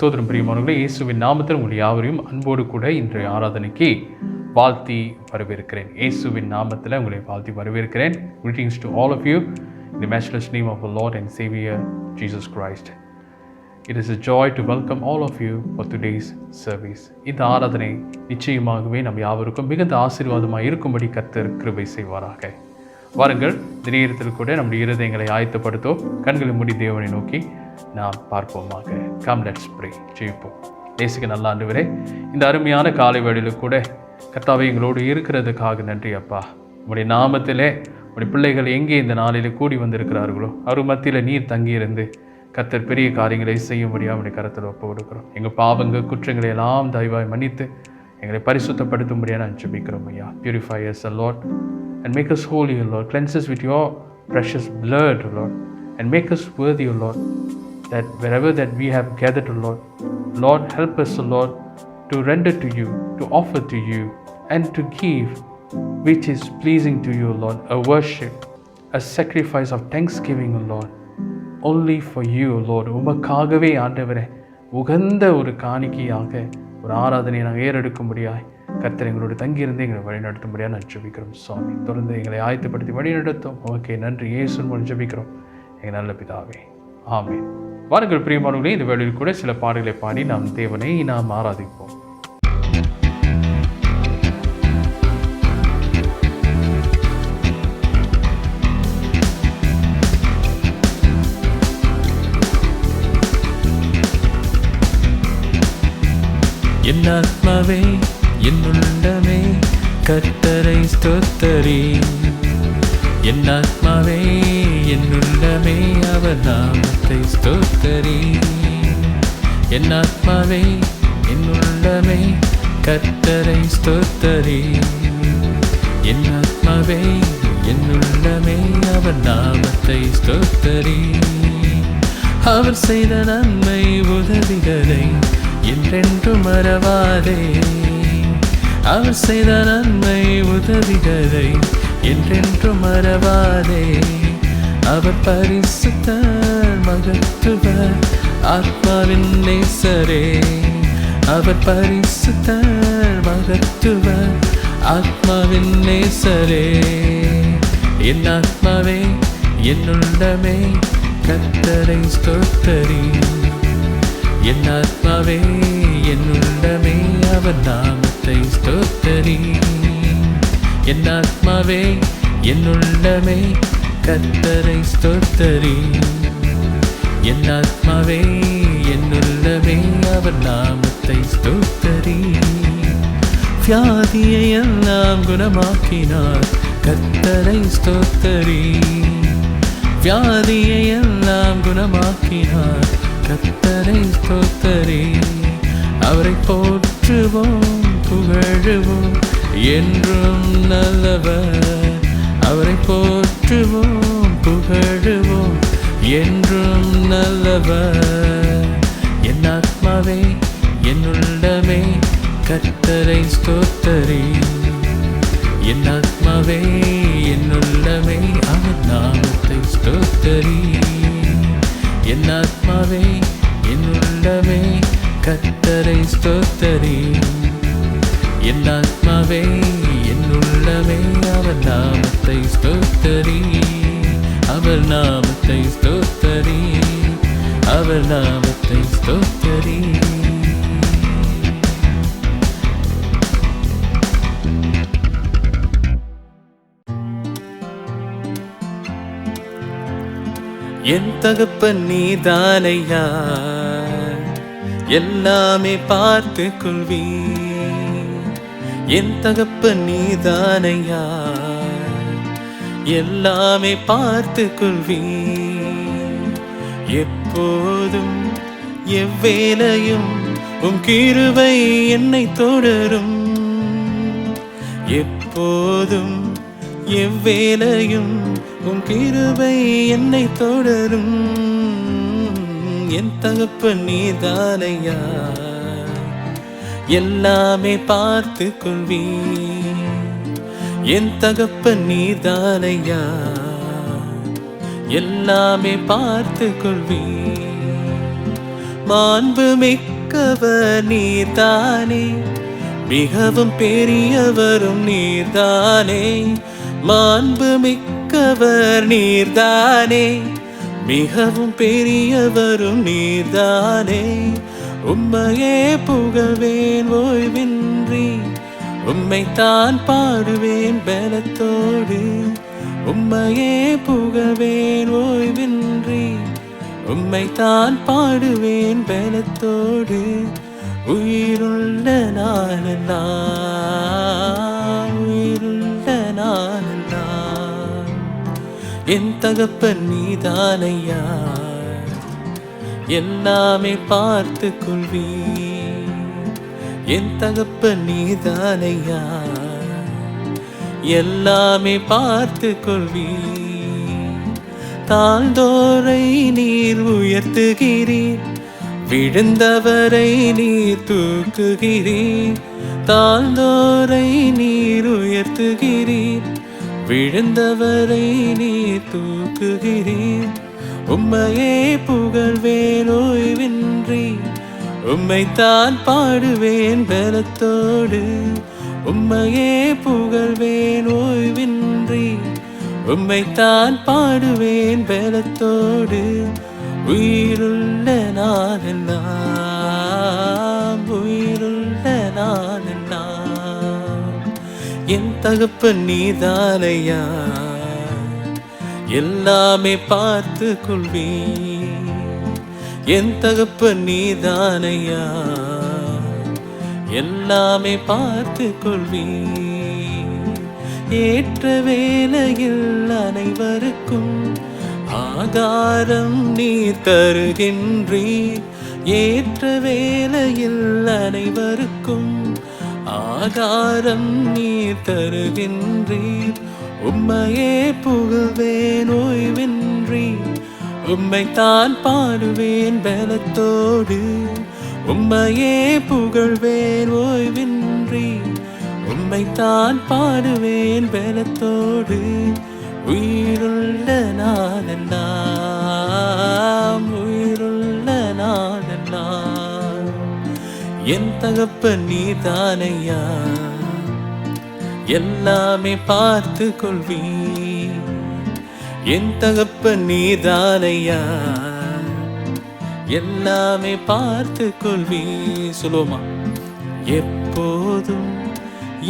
ஸ்தோத்திரம். பிரியமானவர்களே, இயேசுவின் நாமத்தில் உங்கள் யாவரையும் அன்போடு கூட இன்றைய ஆராதனைக்கு வாழ்த்தி வரவேற்கிறேன். இயேசுவின் நாமத்தில் உங்களை வாழ்த்தி வரவேற்கிறேன். Greetings to all of you in the matchless name of the Lord and Savior Jesus Christ. It is a joy to welcome all of you for today's service. இந்த ஆராதனை நிச்சயமாகவே நம் யாவருக்கும் மிகுந்த ஆசீர்வாதமாக இருக்கும்படி கர்த்தர் கிருபை செய்வாராக. வாருங்கள், இந்த நேரத்தில் கூட நம்முடைய இருதயங்களை ஆயத்தப்படுத்தோம். கண்களை மூடி தேவனை நோக்கி நாம் பார்ப்போமாக. Come let's pray. ஜெபிப்போம். நேசிக்க நல்ல ஆண்டவரே, இந்த அருமையான காலை வேளையில் கூட கர்த்தாவே எங்களோடு இருக்கிறதுக்காக நன்றி அப்பா. உங்களுடைய நாமத்திலே உங்களுடைய பிள்ளைகள் எங்கே இந்த நாளில் கூடி வந்திருக்கிறார்களோ அவர் மத்தியில் நீர் தங்கியிருந்து கர்த்தர் பெரிய காரியங்களை செய்யும்படியாக அவருடைய கரத்தில் ஒப்பு கொடுக்கிறோம். எங்கள் பாவங்கள் குற்றங்களை எல்லாம் தயவாய் மன்னித்து எங்களை பரிசுத்தப்படுத்தும்படியாக நான் ஜெபிக்கிறோம் ஐயா. Purify us, Lord, and make us holy, Lord. Cleanse us with your precious blood, Lord, and make us worthy, Lord, that wherever that we have gathered, Lord, help us, Lord, to render to you, to offer to you, and to give which is pleasing to you, Lord, a worship, a sacrifice of thanksgiving, Lord, only for you, Lord. உமக்காகவே ஆண்டவரே உகந்த ஒரு காணிக்கையாக ஒரு ஆராதனையை நாங்கள் ஏறெடுக்கும்படியாய் கர்த்தர் எங்களோடு தங்கியிருந்து எங்களை வழிநடத்தும்படியாக நான் ஜெபிக்கிறோம் சுவாமி. தொடர்ந்து எங்களை ஆயத்தப்படுத்தி வழிநடத்தும். ஓகே, நன்றி இயேசுவின் மூலம் ஜெபிக்கிறோம் எங்கள் நல்ல பிதாவே, ஆமென். வாருங்கள் பிரியமானவர்களே, இந்த வேளையில் கூட சில பாடல்களை பாடி நாம் தேவனை நாம் ஆராதிப்போம். என் ஆத்மாவே என் உள்ளமே கர்த்தரை ஸ்தோத்தரி. என் ஆத்மாவே என் உள்ளமே அவர் நாமத்தை ஸ்தோத்தரி. என் ஆத்மாவே என் உள்ளமே கர்த்தரை ஸ்தோத்தரி. என் ஆத்மாவே என் உள்ளமே அவர் நாமத்தை ஸ்தோத்தரி. அவர் செய்த நன்மை உதவிகளை என்றென்றும் மறவாதே. அவர் செய்த நன்மை உதவிகளை என்றென்றும் மறவாதே. அவர் பரிசுத்தர் மகத்துவர் ஆத்மாவின் நேசரே. அவர் பரிசுத்தர் மகத்துவர் ஆத்மாவின் நேசரே. என் ஆத்மாவே என் உள்ளமே கர்த்தரை ஸ்தோத்தரி. என் ஆத்மாவே என் உள்ளமே அவர் நாமத்தை ஸ்தோத்தரி. என் ஆத்மாவே என் உள்ளமே கர்த்தரை ஸ்தோத்தரி. என் ஆத்மாவே என் உள்ளமே அவர் நாமத்தை ஸ்தோத்தரி. வியாதியை எல்லாம் குணமாக்கினார் கர்த்தரை ஸ்தோத்தரி. வியாதியை எல்லாம் குணமாக்கினார் கர்த்தரை ஸ்தோத்தரி. அவரை போற்றுவோம் புகழுவோம் என்றும் நல்லவர். அவரை போற்றுவோம் புகழுவோம் என்றும் நல்லவர். என் ஆத்மாவே என் உள்ளமே கர்த்தரை ஸ்தோத்தரி. என் ஆத்மாவே என் உள்ளமே அவர் நாமத்தை ஸ்தோத்தரி. என் ஆத்மாவே என் உள்ளமே கர்த்தரை ஸ்தோத்தரி. என் ஆத்மாவே என் உள்ளமே அவர் நாமத்தை ஸ்தோத்தரி. அவர் நாமத்தை ஸ்தோத்தரி. அவர் நாமத்தை ஸ்தோத்தரி. என் தகப்பன் நீதானையா, எல்லாமே பார்த்து கொள்வி. என் தகப்பன் நீதானையா, எல்லாமே பார்த்து கொள்வி. எப்போதும் எவ்வேளையும் உம் கிருபை என்னை தொடரும். எப்போதும் எவ்வேளையும் உம் கிருபை என்னை தொடரும். என் தகப்பன் நீதானையா, எல்லாமே பார்த்து கொள்வி. என் தகப்பன் நீதானையா, எல்லாமே பார்த்து கொள்வி. மாண்பு மிக்கவர் நீர்தானே, மிகவும் பெரியவரும் நீர்தானே. மாண்பு மிக்கவர் நீர்தானே, மிகவும் பெரியவரும் நீர்தானே. உம்மையே புகழ்வேன் ஓய்வின்றி, உம்மைத்தான் பாடுவேன் பலத்தோடு. உம்மையே புகழ்வேன் ஓய்வின்றி, உம்மைத்தான் பாடுவேன் பலத்தோடு. உயிருள்ள நாளெல்லாம், உயிருள்ள நாளெல்லாம் என் தகப்பன் நீதானையா, எல்லாமே பார்த்து கொள்வீர். என் தகப்பன் நீதானையா, எல்லாமே பார்த்து கொள்வீர். தாழ்ந்தோரை நீர் உயர்த்துகிறீர், விழுந்தவரை நீர் தூக்குகிறீர். தாழ்ந்தோரை நீர் உயர்த்துகிறீர், விழுந்தவரை நீர் தூக்குகிறீர். உம்மையே புகழ்வேன் ஓய்வின்றி, உம்மைத்தான் பாடுவேன் பலத்தோடு. உம்மையே புகழ்வேன் ஓய்வின்றி, உம்மைத்தான் பாடுவேன் பலத்தோடு. உயிருள்ள நாளெல்லாம், உயிருள்ள நாளெல்லாம் என் தகப்பன் நீதானையா, எல்லாமே பார்த்து கொள்வீர். என் தகப்பன் நீதானையா, எல்லாமே பார்த்து கொள்வீர். ஏற்ற வேளையில் அனைவருக்கும் ஆகாரம் நீர் தருகின்றீர். ஏற்ற வேளையில் அனைவருக்கும் ஆகாரம் நீர் தருகின்றீர். உம்மையே புகழ்வேன் ஓய்வின்றி, உம்மைத்தான் பாடுவேன் பலத்தோடு. உம்மையே புகழ்வேன் ஓய்வின்றி, உம்மைத்தான் பாடுவேன் பலத்தோடு. உயிருள்ள நாளெல்லாம், உயிருள்ள நாளெல்லாம் என் தகப்பன் நீதானையா, எல்லாமே பார்த்து கொள்வீர். என் தகப்பன் நீதானையா, எல்லாமே பார்த்து கொள்வீர். சொல்லுவோமா? எப்போதும்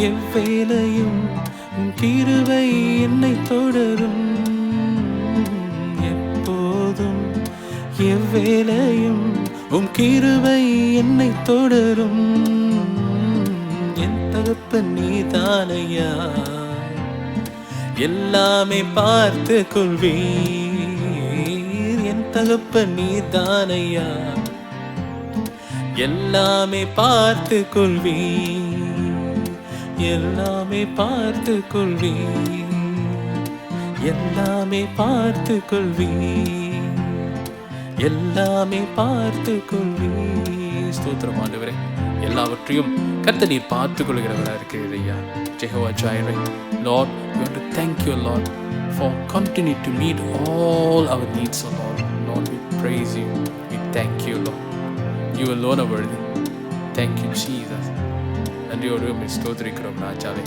எவ்வேளையும் உம் கிருபை என்னை தொடரும். எப்போதும் எவ்வேளையும் உம் கிருபை என்னை தொடரும். என் தகப்பன் நீதானையா, எல்லாமே பார்த்து கொள்வீர். என் தகப்பன் நீதானையா, எல்லாமே பார்த்து கொள்வீர். எல்லாமே பார்த்து கொள்வீர். எல்லாமே பார்த்து கொள்வீர். எல்லாமே பார்த்து கொள்வீர். ஸ்தோத்திரம் ஆண்டவரே, எல்லாவற்றையும் கர்த்தர் நீர் பார்த்து கொள்கிறவராக இருக்கிறீர் ஐயா. Jehovah Jireh, Lord, we want to thank you, Lord, for continue to meet all our needs, O Lord. Lord, we praise you. We thank you, Lord. You alone are worthy. Thank you, Jesus. நன்றியோடு உம்மை ஸ்தோத்திரிக்கிறோம் ராஜாவே.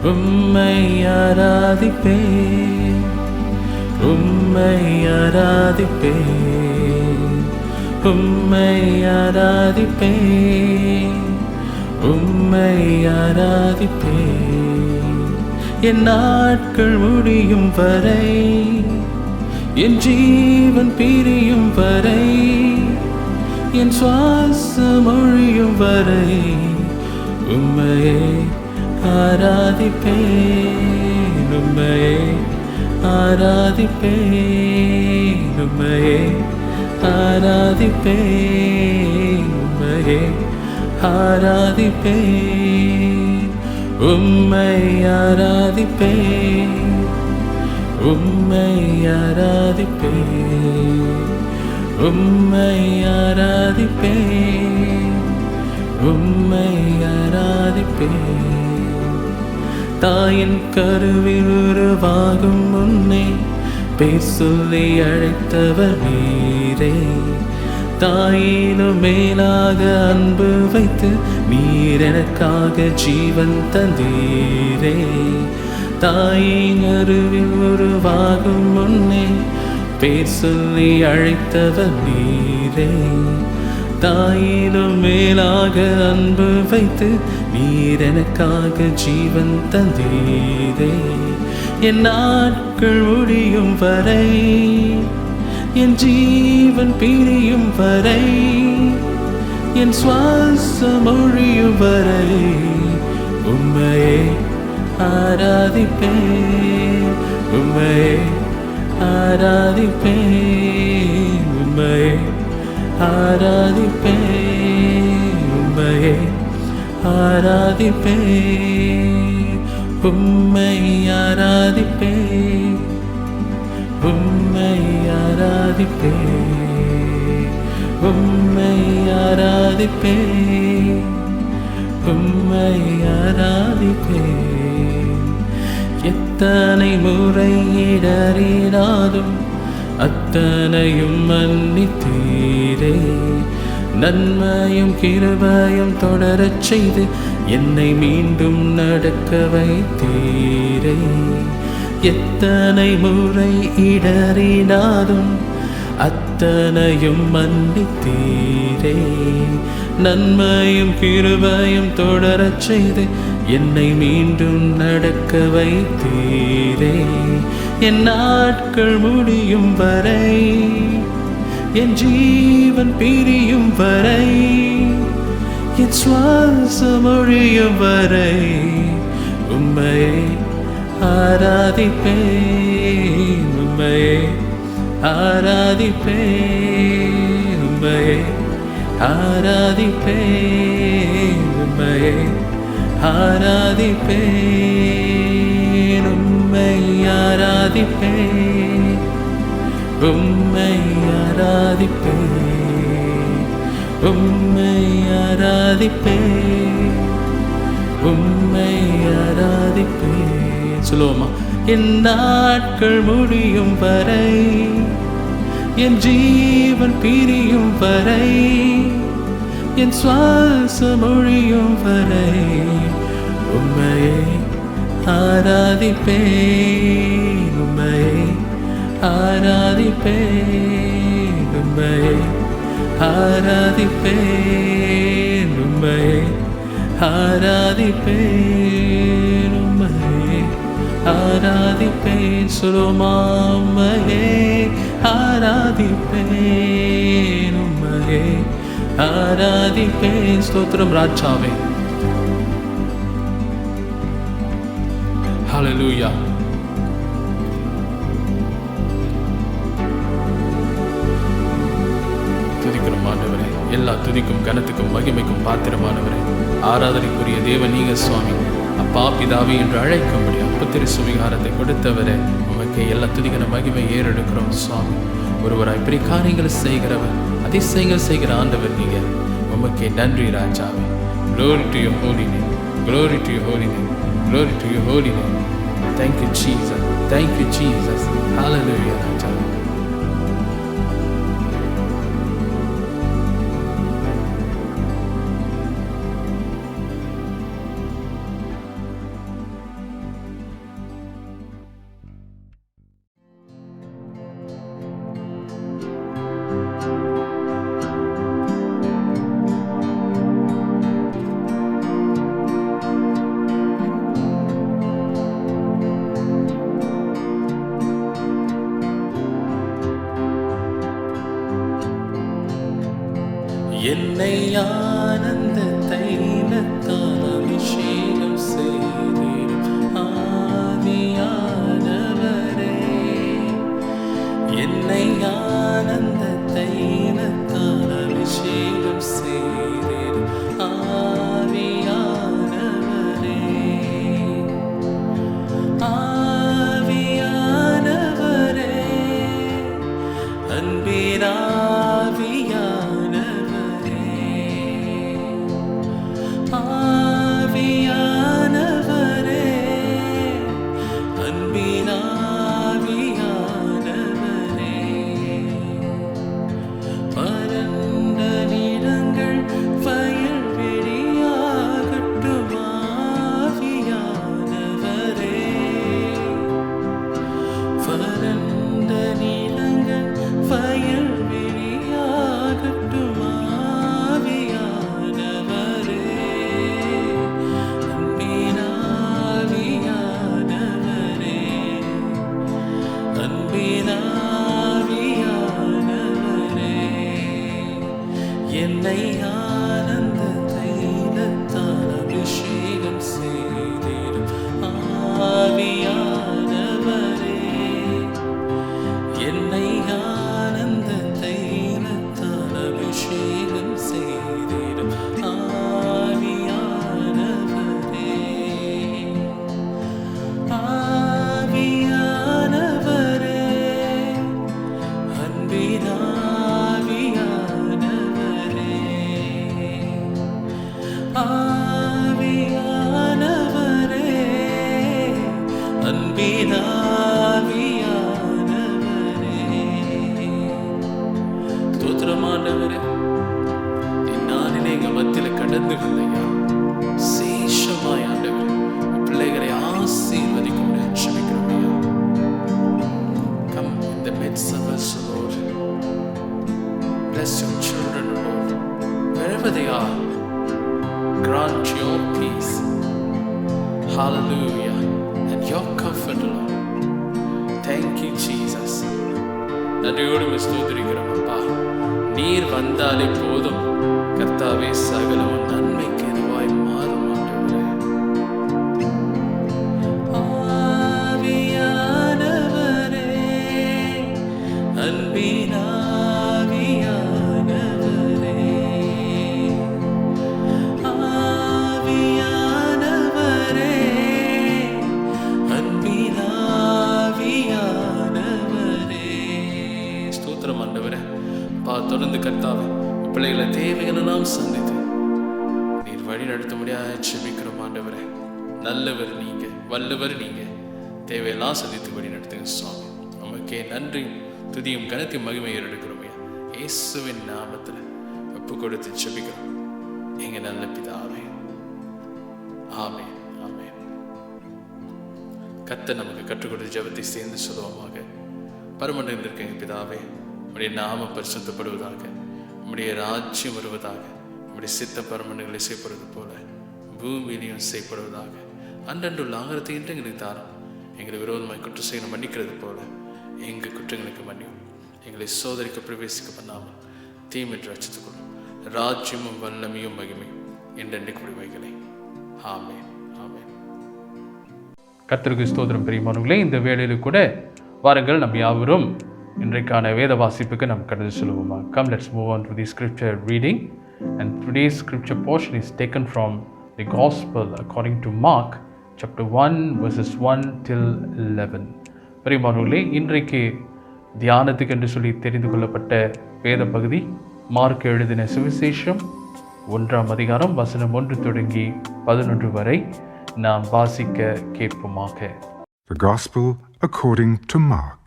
உம்மை ஆராதிப்பேன், உம்மை ஆராதிப்பேன், உம்மை ஆராதிப்பேன், உம்மை ஆராதிப்பேன். என் நாட்கள் முடியும் வரை, என் ஜீவன் பிரியும் வரை, என் சுவாசம் ஒழியும் வரை உம்மையே ஆராதிப்பேன். உம்மையே ஆராதிப்பேன். உம்மையே ஆராதிப்பேன். உம்மையே ஆராதிப்பேன், உம்மை ஆராதிப்பேன், உம்மை ஆராதிப்பேன், உம்மை ஆராதிப்பேன், உம்மை ஆராதிப்பேன். தாயின் கருவில் உருவாகும் முன்னே பேர் சொல்லி அழைத்தவர் நீரே. தாயினும் மேலாக அன்பு வைத்து நீர் எனக்காக ஜீவன் தந்தீரே. தாயின் கருவில் உருவாகும் முன்னே பேர் சொல்லி அழைத்தவர் நீரே. தாயினும் மேலாக அன்பு வைத்து நீர் எனக்காக ஜீவன் தந்தீரே. என் நாட்கள் முடியும் வரை, என் ஜீவன் பிரியும் வரை, என் சுவாசம் ஒழியும் வரை உம்மையே ஆராதிப்பேன், உம்மையே ஆராதிப்பேன், உம்மையே ஆராதிப்பேன், உம்மையே ஆராதிப்பேன், உம்மை ஆராதிப்பேன், உம்மை ஆராதிப்பேன், உம்மை ஆராதிப்பேன், உம்மை ஆராதிப்பேன். எத்தனை முறை இடறினாலும் அத்தனையும் மன்னித்தீரே. நன்மையும் கிருபையும் தொடரச் செய்து என்னை மீண்டும் நடக்க வைத்தீரே. எத்தனை முறை இடறினாலும் அத்தனையும் மன்னித்தீரே. நன்மையும் கிருபையும் தொடரச் செய்து என்னை மீண்டும் நடக்க வைத்தீரே. என் நாட்கள் முடியும் வரை, என் ஜீவன் பிரியும் வரை, என் சுவாசம் ஒழியும் வரை உம்மையே ஆராதிப்பேன், உம்மையே ஆராதிப்பேன், உம்மையே ஆராதிப்பேன், உம்மையே ஆராதிப்பேன், உம்மை ஆராதிப்பேன், உம்மை ஆராதிப்பேன், உம்மை ஆராதிப்பேன், உம்மை ஆராதிப்பேன். சொல்லுவோமா? என் நாட்கள் முடியும் வரை, என் ஜீவன் பிரியும் வரை, என் சுவாசம் ஒழியும் வரை உம்மையே ஆராதிப்பேன், உம்மையே ஆராதிப்பேன், உம்மையே ஆராதிப்பேன், உம்மையே ஆராதிப்பேன், உம்மையே ஆராதிப்பேன். சொல்லுமா? உம்மையே ஆராதிப்பேன், உம்மையே ஆராதிப்பேன். ஸ்தோத்திரம் ராஜாவே. ஹல்லேலூயா. துதிக்கிறோம் ஆண்டவரே. எல்லா துதிக்கும் கனத்துக்கும் மகிமைக்கும் பாத்திரமானவரே, ஆராதனைக்குரிய தேவன் நீங்க சுவாமி. அப்பா பிதாவே என்று அழைக்கும்படி அப்பத்திரு சுவிகாரத்தை கொடுத்தவரே, உமக்கு எல்லா துதிக்கிற மகிமை ஏறெடுக்கிறோம் சுவாமி. ஒருவராய் இப்படி காரியங்களை செய்கிறவர், அதிசயங்கள் செய்கிற ஆண்டவர் நீங்க. உமக்கே நன்றி ராஜாவே. Glory to your holy name, glory to your holy name, glory to your holy name. Thank you Jesus, thank you Jesus. Hallelujah ராஜாவே. என்னை ஆனந்த தைலத்தால் அபிஷேகம் செய்திடும் ஆவியானவரே, என்னை ஆனந்த தைலத்தால் அபிஷேகம் செய்திடும் என்னை ஆனந்த தைலத்தால் அபிஷேகம் செய்திடும் ஆவியானவரே, என்னை ஆனந்த தைலத்தால் அபிஷேகம் செய்திடும் ஆவியானவரே, ஆவியானவரே, அன்பினாவியானவரே, ஆவியானவரே, அன்பினாவியானவரே. ஸ்தோத்திரமானவரே, இந்நாளிலே எங்கள் மத்தியில் கடந்து வந்தையா சேஷமாய் ஆண்டவரே பிள்ளைகளை ஆசீர்வதிக்கும் ஜெபிக்கிறோம். Come in the midst of us, Lord. Bless your children, Lord, wherever they are. Grant your peace, hallelujah, and your comfort, Lord. Thank you, Jesus. நன்றியோடு ஸ்தோத்திரிக்கிறோம் அப்பா. நீர் வந்தாலே போதும் கர்த்தாவே, சகலமும் நன்மைக்கு எதுவாய் மாறும் ஆண்டவரே. ஆவியானவரே, அன்பினாவியானவரே, ஆவியானவரே, அன்பினாவியானவரே. ஸ்தோத்திரம் ஆண்டவரே. தொடர்ந்து கர்த்தாவே பிள்ளைகளை தேவையான நாம் சந்தித்து நீர் வழி நடத்த முடியாது ஜெபிக்கிறோம் ஆண்டவரே. நல்லவர் நீங்க, வல்லவர் நீங்க, தேவையெல்லாம் சந்தித்து வழி நடத்துங்க சுவாமி. நமக்கே நன்றி, துதியும் கனத்தையும் மகிமையை எடுக்கிறோம். இயேசுவின் நாமத்தில் ஒப்பு கொடுத்து ஜெபிக்கிறோம் எங்க நல்ல பிதாவே. ஆமென், ஆமென். கர்த்தர் நமக்கு கற்றுக் கொடுத்த ஜெபத்தை சேர்ந்து சொல்லுவோமாக. பரமண்டலத்தில் இருக்க எங்க பிதாவே, உம்முடைய நாமம் பரிசுத்தப்படுவதாக, உம்முடைய ராஜ்யம் வருவதாக, உம்முடைய சித்த பரமண்டங்களை செய்யப்படுவது போல பூமியிலையும் செய்யப்படுவதாக. அன்றன்றுள்ள ஆகாரத்தை இன்று எங்களுக்கு தாரும். எங்களை விரோதமாய் குற்றம் செய்ய மன்னிக்கிறது போல எங்கள் குற்றங்களுக்கு மன்னியும். எங்களை சோதரிக்க பிரவேசிக்க பண்ணாமல் தீமின்று ரட்சித்துக்கொள்ளும். ராஜ்யமும் வல்லமையும் மகிமையும் என்றென்றைக்கு வைகளே. ஆமென், ஆமென். கர்த்தருக்கு ஸ்தோத்திரம். பிரியமானவர்களே, இந்த வேளையில் கூட வாருங்கள் நம் யாவரும் இன்றைக்கான வேத வாசிப்புக்கு நாம் கடந்து செல்வோமா. Come, let's move on to the scripture reading, and today's scripture portion is taken from the Gospel according to Mark chapter 1 verses 1 till 11. பிரியமானவர்களே, இன்றைக்கு தியானத்துக்கு என்று சொல்லி தெரிந்து கொள்ளப்பட்ட வேத பகுதி மார்க் எழுதின சுவிசேஷம் 1ஆம் அதிகாரம் வசனம் 1 தொடங்கி 11 வரை நாம் வாசிக்க கேட்போமாக. The Gospel according to Mark.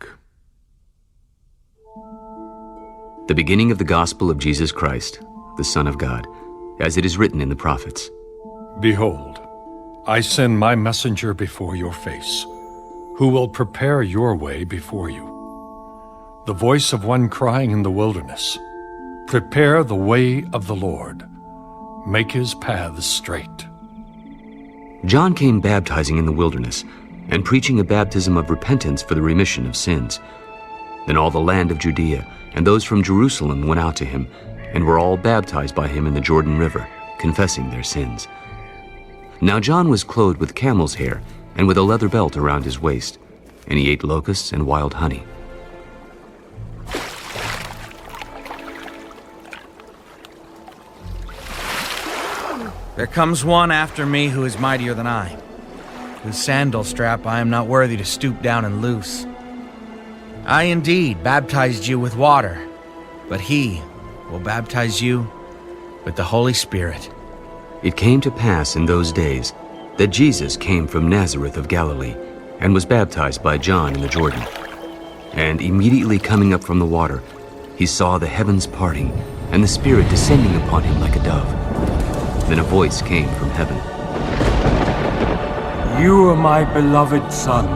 The beginning of the gospel of Jesus Christ, the Son of God, as it is written in the prophets. Behold, I send my messenger before your face, who will prepare your way before you. The voice of one crying in the wilderness, prepare the way of the Lord, make his paths straight. John came baptizing in the wilderness and preaching a baptism of repentance for the remission of sins. Then all the land of Judea and those from Jerusalem went out to him and were all baptized by him in the Jordan River, confessing their sins. Now John was clothed with camel's hair and with a leather belt around his waist, and he ate locusts and wild honey. There comes one after me who is mightier than I, whose sandal strap I am not worthy to stoop down and loose. I indeed baptized you with water, but he will baptize you with the Holy Spirit. It came to pass in those days that Jesus came from Nazareth of Galilee and was baptized by John in the Jordan. And immediately coming up from the water, he saw the heavens parting and the Spirit descending upon him like a dove. Then a voice came from heaven. You are my beloved Son,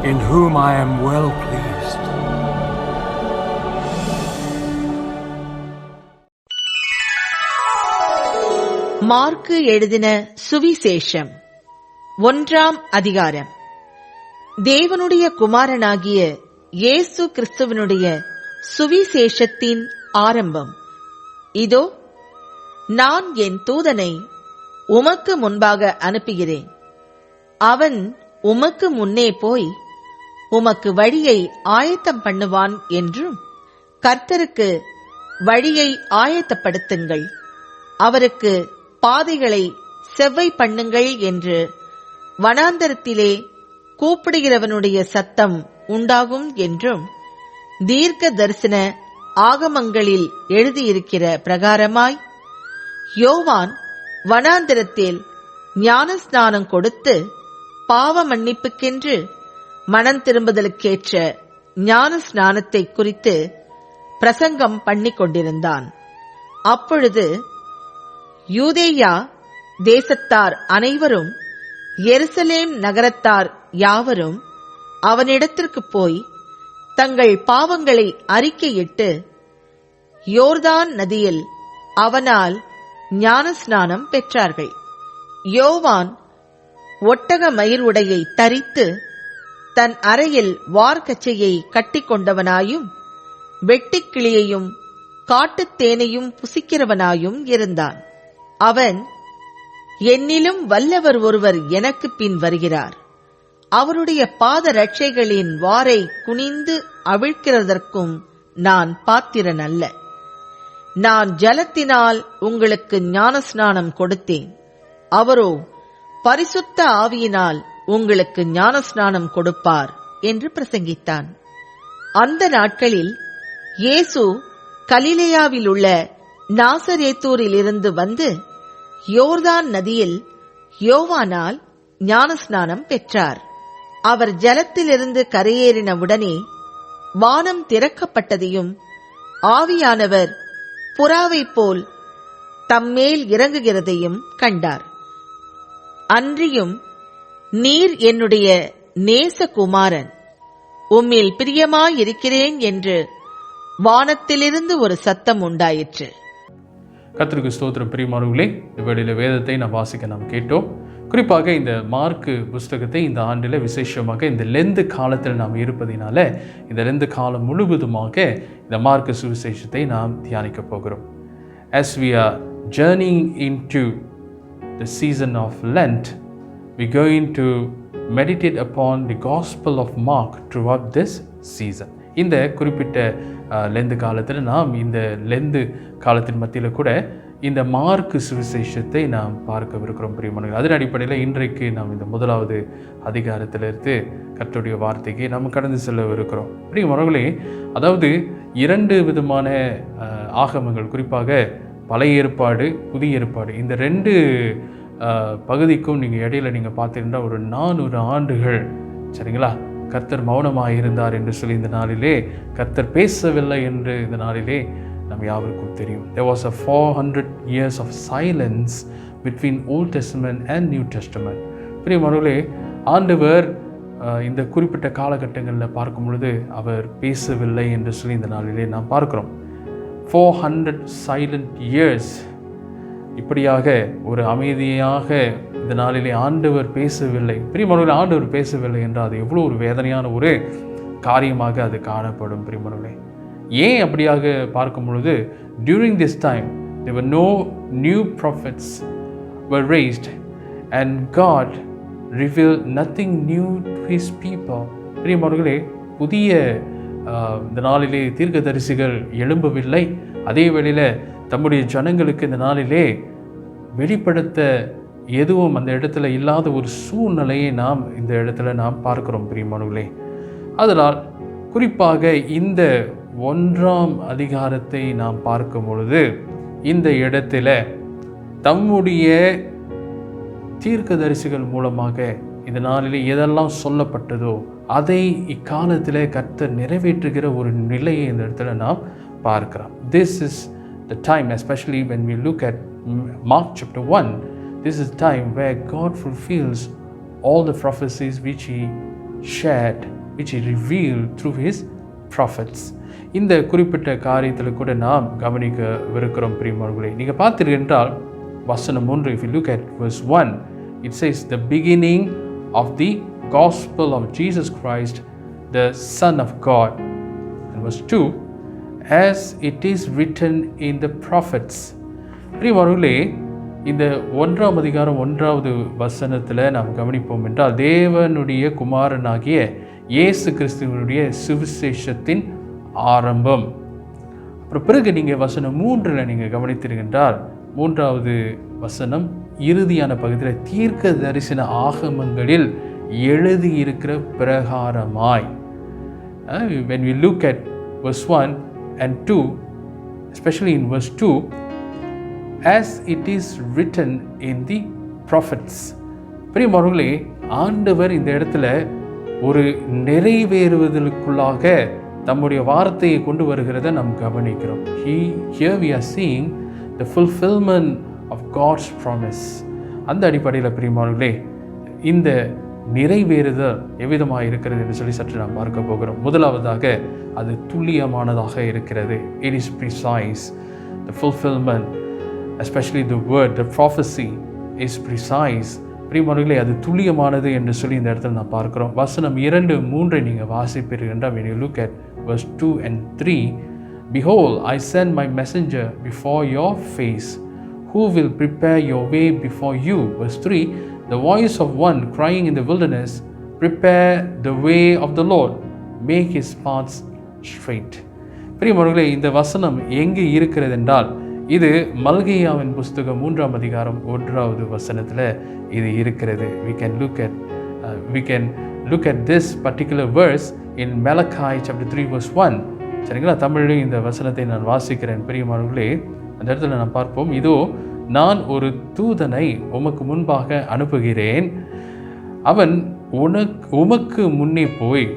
in whom I am well pleased. Mark எழுதின சுவிசேஷம் 1ஆம் அதிகாரம். தேவனுடைய குமாரனாகிய இயேசு கிறிஸ்துவனுடைய சுவிசேஷத்தின் ஆரம்பம். இதோ நான் என் தூதனை உமக்கு முன்பாக அனுப்புகிறேன். அவன் உமக்கு முன்னே போய் உமக்கு வழியை ஆயத்தம் பண்ணுவான் என்றும், கர்த்தருக்கு வழியை ஆயத்தப்படுத்துங்கள், அவருக்கு பாதைகளை செவ்வை பண்ணுங்கள் என்று வனாந்தரத்திலே கூப்பிடுகிறவனுடைய சத்தம் உண்டாகும் என்றும் தீர்க்க தரிசன ஆகமங்களில் எழுதியிருக்கிற பிரகாரமாய் யோவான் வனாந்தரத்தில் ஞானஸ்நானம் கொடுத்து பாவ மன்னிப்புக்கென்று மனம் திரும்புதலுக்கேற்ற ஞான ஸ்நானத்தை குறித்து பிரசங்கம் பண்ணிக் கொண்டிருந்தான். அப்பொழுது யூதேயா தேசத்தார் அனைவரும் எருசலேம் நகரத்தார் யாவரும் அவனிடத்திற்கு போய் தங்கள் பாவங்களை அறிக்கையிட்டு யோர்தான் நதியில் அவனால் ஞானஸ்நானம் பெற்றார்கள். யோவான் ஒட்டக மயிர் உடையை தரித்து தன் அறையில் வார்க்கச்சையை கட்டிக்கொண்டவனாயும் வெட்டுக்கிளியையும் காட்டுத்தேனையும் புசிக்கிறவனாயும் இருந்தான். அவன், என்னிலும் வல்லவர் ஒருவர் எனக்கு பின் வருகிறார், அவருடைய பாத ரட்சைகளின் வாரை குனிந்து அவிழ்க்கிறதற்கும் நான் பாத்திரன் அல்ல. நான் ஜலத்தினால் உங்களுக்கு ஞானஸ்நானம் கொடுத்தேன், அவரோ பரிசுத்த ஆவியினால் உங்களுக்கு ஞானஸ்நானம் கொடுப்பார் என்று பிரசங்கித்தான். அந்த நாட்களில் இயேசு கலிலேயாவில் உள்ள நாசரேத்தூரில் இருந்து வந்து யோர்தான் நதியில் யோவானால் ஞானஸ்நானம் பெற்றார். அவர் ஜலத்திலிருந்து கரையேறின உடனே வானம் திறக்கப்பட்டதையும் ஆவியானவர் புறாவைப் போல் தம்மேல் இறங்குகிறதையும் கண்டார். அன்றியும், நீர் என்னுடைய நேசகுமாரன், உம்மில் பிரியமாயிருக்கிறேன் என்று வானத்திலிருந்து ஒரு சத்தம் உண்டாயிற்று. கர்த்தருக்கு ஸ்தோத்திரம். பிரியமானவர்களே, இந்த வேளையில வேதத்தை நாம் வாசிக்க நாம் கேட்டோம். குறிப்பாக இந்த மார்க்கு புஸ்தகத்தை இந்த ஆண்டில் விசேஷமாக இந்த லெந்து காலத்தில் நாம் இருப்பதினால இந்த லெந்து காலம் முழுவதுமாக இந்த மார்க்கு சுவிசேஷத்தை நாம் தியானிக்க போகிறோம். As we are journeying into the season of Lent, we're going to meditate upon the Gospel of Mark throughout this season. இந்த குறிப்பிட்ட லெந்து காலத்தில் நாம் இந்த லெந்து காலத்தின் மத்தியில் கூட இந்த மார்க்கு சுவிசேஷத்தை நாம் பார்க்கவிருக்கிறோம். பிரியமானவர்களே, அதன் அடிப்படையில் இன்றைக்கு நாம் இந்த முதலாவது அதிகாரத்திலிருந்து கர்த்தருடைய வார்த்தைக்கு நாம் கடந்து செல்லவிருக்கிறோம். பிரியமானவர்களே, அதாவது இரண்டு விதமான ஆகமங்கள், குறிப்பாக பழைய ஏற்பாடு, புதிய ஏற்பாடு, இந்த ரெண்டு பகுதிக்கும் நீங்கள் இடையில நீங்கள் பார்த்தீங்கன்னா ஒரு 400 ஆண்டுகள், சரிங்களா, கர்த்தர் மௌனமாக இருந்தார் என்று சொல்லி இந்த நாளிலே, கர்த்தர் பேசவில்லை என்று இந்த நாளிலே நம் யாவருக்கும் தெரியும். There was a 400 years of silence between Old Testament and New Testament. பிரியமானவர்களே, ஆண்டவர் இந்த குறிப்பிட்ட காலகட்டங்களில் பார்க்கும் பொழுது அவர் பேசவில்லை என்று சொல்லி இந்த நாளிலே நாம் பார்க்கிறோம். 400 silent years, இப்படியாக ஒரு அமைதியாக இந்த நாளிலே ஆண்டவர் பேசவில்லை. பிரியமானவர்களே, ஆண்டவர் பேசவில்லை என்றால் அது எவ்வளோ ஒரு வேதனையான ஒரு காரியமாக அது காணப்படும். பிரியமானவர்களே, ஏன் அப்படியாக பார்க்கும் பொழுது, during this time there were no new prophets were raised and God revealed nothing new to his people. பிரியமானவர்களே, புதிய இந்த நாளிலே தீர்க்கதரிசிகள் எழும்பவில்லை. அதே வேளையில் தம்முடைய ஜனங்களுக்கு இந்த நாளிலே வெளிப்படுத்த எதுவும் அந்த இடத்துல இல்லாத ஒரு சூழ்நிலையை நாம் இந்த இடத்துல நாம் பார்க்கிறோம். பிரியமானவர்களே, அதனால் குறிப்பாக இந்த 1ஆம் அதிகாரத்தை நாம் பார்க்கும் பொழுது இந்த இடத்துல தம்முடைய தீர்க்கதரிசிகள் மூலமாக இந்த நாளிலே எதெல்லாம் சொல்லப்பட்டதோ அதை இக்காலத்தில் கர்த்தர் நிறைவேற்றுகிற ஒரு நிலையை இந்த இடத்துல நாம் பார்க்கிறோம். This is the time, especially when we look at Mark chapter 1, this is the time where God fulfills all the prophecies which he shared, which he revealed through his prophets. இந்த குறிப்பிட்ட காரியத்தில் கூட நாம் கவனிக்கவிருக்கிறோம். பிரியமானவர்களே, நீங்கள் பார்த்தீர்கள் என்றால் வசனம் 1, if you look at verse 1, it says the beginning of the gospel of Jesus Christ, the Son of God. And verse 2, as it is written in the prophets. பிரியமானவர்களே, இந்த 1ஆம் அதிகாரம் 1வது வசனத்தில் நாம் கவனிப்போம் என்றால், தேவனுடைய குமாரனாகிய இயேசு கிறிஸ்துவனுடைய சுவிசேஷத்தின் ஆரம்பம். அப்புறம் பிறகு நீங்கள் வசனம் 3ல் நீங்கள் கவனித்திருக்கின்றால், 3வது வசனம் இறுதியான பகுதியில் தீர்க்க தரிசன ஆகமங்களில் எழுதியிருக்கிற பிரகாரமாய். When we look at verse 1 and 2, especially in verse 2, as it is written in the prophets. பிரியமானவர்களே, ஆண்டவர் இந்த இடத்துல ஒரு நிறைவேறுவதற்குள்ளாக தம்முடைய வார்த்தையை கொண்டு வருகிறத நாம் கவனிக்கிறோம். Here we are seeing the fulfillment of God's promise. அந்த அடிப்படையில் பிரியமானவர்களே, இந்த நிறைவேறுதல் எவ்விதமாக இருக்கிறது என்று சொல்லி சற்று நாம் பார்க்க போகிறோம். முதலாவதாக அது துல்லியமானதாக இருக்கிறது. It is precise. The fulfillment, especially the word, the prophecy is precise. பிரியமானவர்களே, அது துல்லியமானது என்று சொல்லி இந்த இடத்துல நான் பார்க்கிறோம். வசனம் 2, 3 நீங்கள் வாசிப்பீர்கள் என்றால், when you look at verse 2 and 3, behold, I send my messenger before your face, who will prepare your way before you. Verse 3, the voice of one crying in the wilderness, prepare the way of the Lord, make his paths straight. பிரியமானவர்களே, இந்த வசனம் எங்கே இருக்கிறது என்றால், இது மல்கியாவின் புஸ்தகம் 3ஆம் அதிகாரம் 1வது வசனத்தில் இது இருக்கிறது. We can look at this particular verse in Malachi chapter 3 verse 1. சரிங்களா? தமிழில் இந்த வசனத்தை நான் வாசிக்கிறேன். பிரியமானவர்களே, அந்த இடத்துல நான் பார்ப்போம். இதோ, நான் ஒரு தூதனை உமக்கு முன்பாக அனுப்புகிறேன். அவன் உமக்கு முன்னே போய்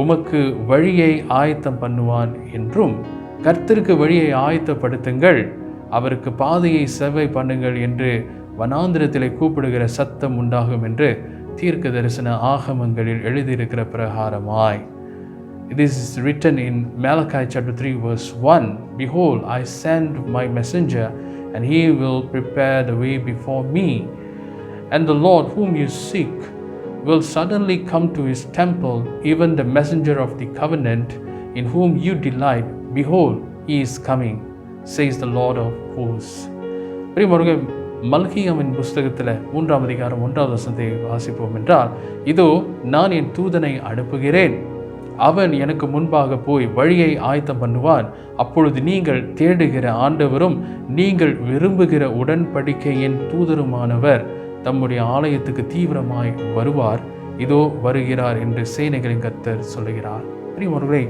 உமக்கு வழியை ஆயத்தம் பண்ணுவான் என்றும், கர்த்தருக்கு வழியை ஆயத்தப்படுத்துங்கள், அவருக்கு பாதையை செவ்வை பண்ணுங்கள் என்று வனாந்திரத்திலே கூப்பிடுகிற சத்தம் உண்டாகும் என்று தீர்க்க தரிசன ஆகமங்களில் எழுதியிருக்கிற பிரகாரமாய். This is written in Malachi chapter 3 verse 1. Behold, I send my messenger, and he will prepare the way before me. And the Lord whom you seek will suddenly come to his temple, even the messenger of the covenant, in whom you delight. Behold, he is coming, says the Lord of hosts. பிரியமானவர்களே, மல்கியாவின் புஸ்தகத்தில் 3ஆம் அதிகாரம் 1வது வசனத்தை வாசிப்போம் என்றால், இதோ, நான் என் தூதனை அனுப்புகிறேன், அவன் எனக்கு முன்பாக போய் வழியை ஆயத்தம் பண்ணுவான். அப்பொழுது நீங்கள் தேடுகிற ஆண்டவரும் நீங்கள் விரும்புகிற உடன்படிக்கையின் தூதருமானவர் தம்முடைய ஆலயத்துக்கு தீவிரமாய் வருவார். இதோ வருகிறார் என்று சேனைகளின் கர்த்தர் சொல்லுகிறார். பிரியமானவர்களே,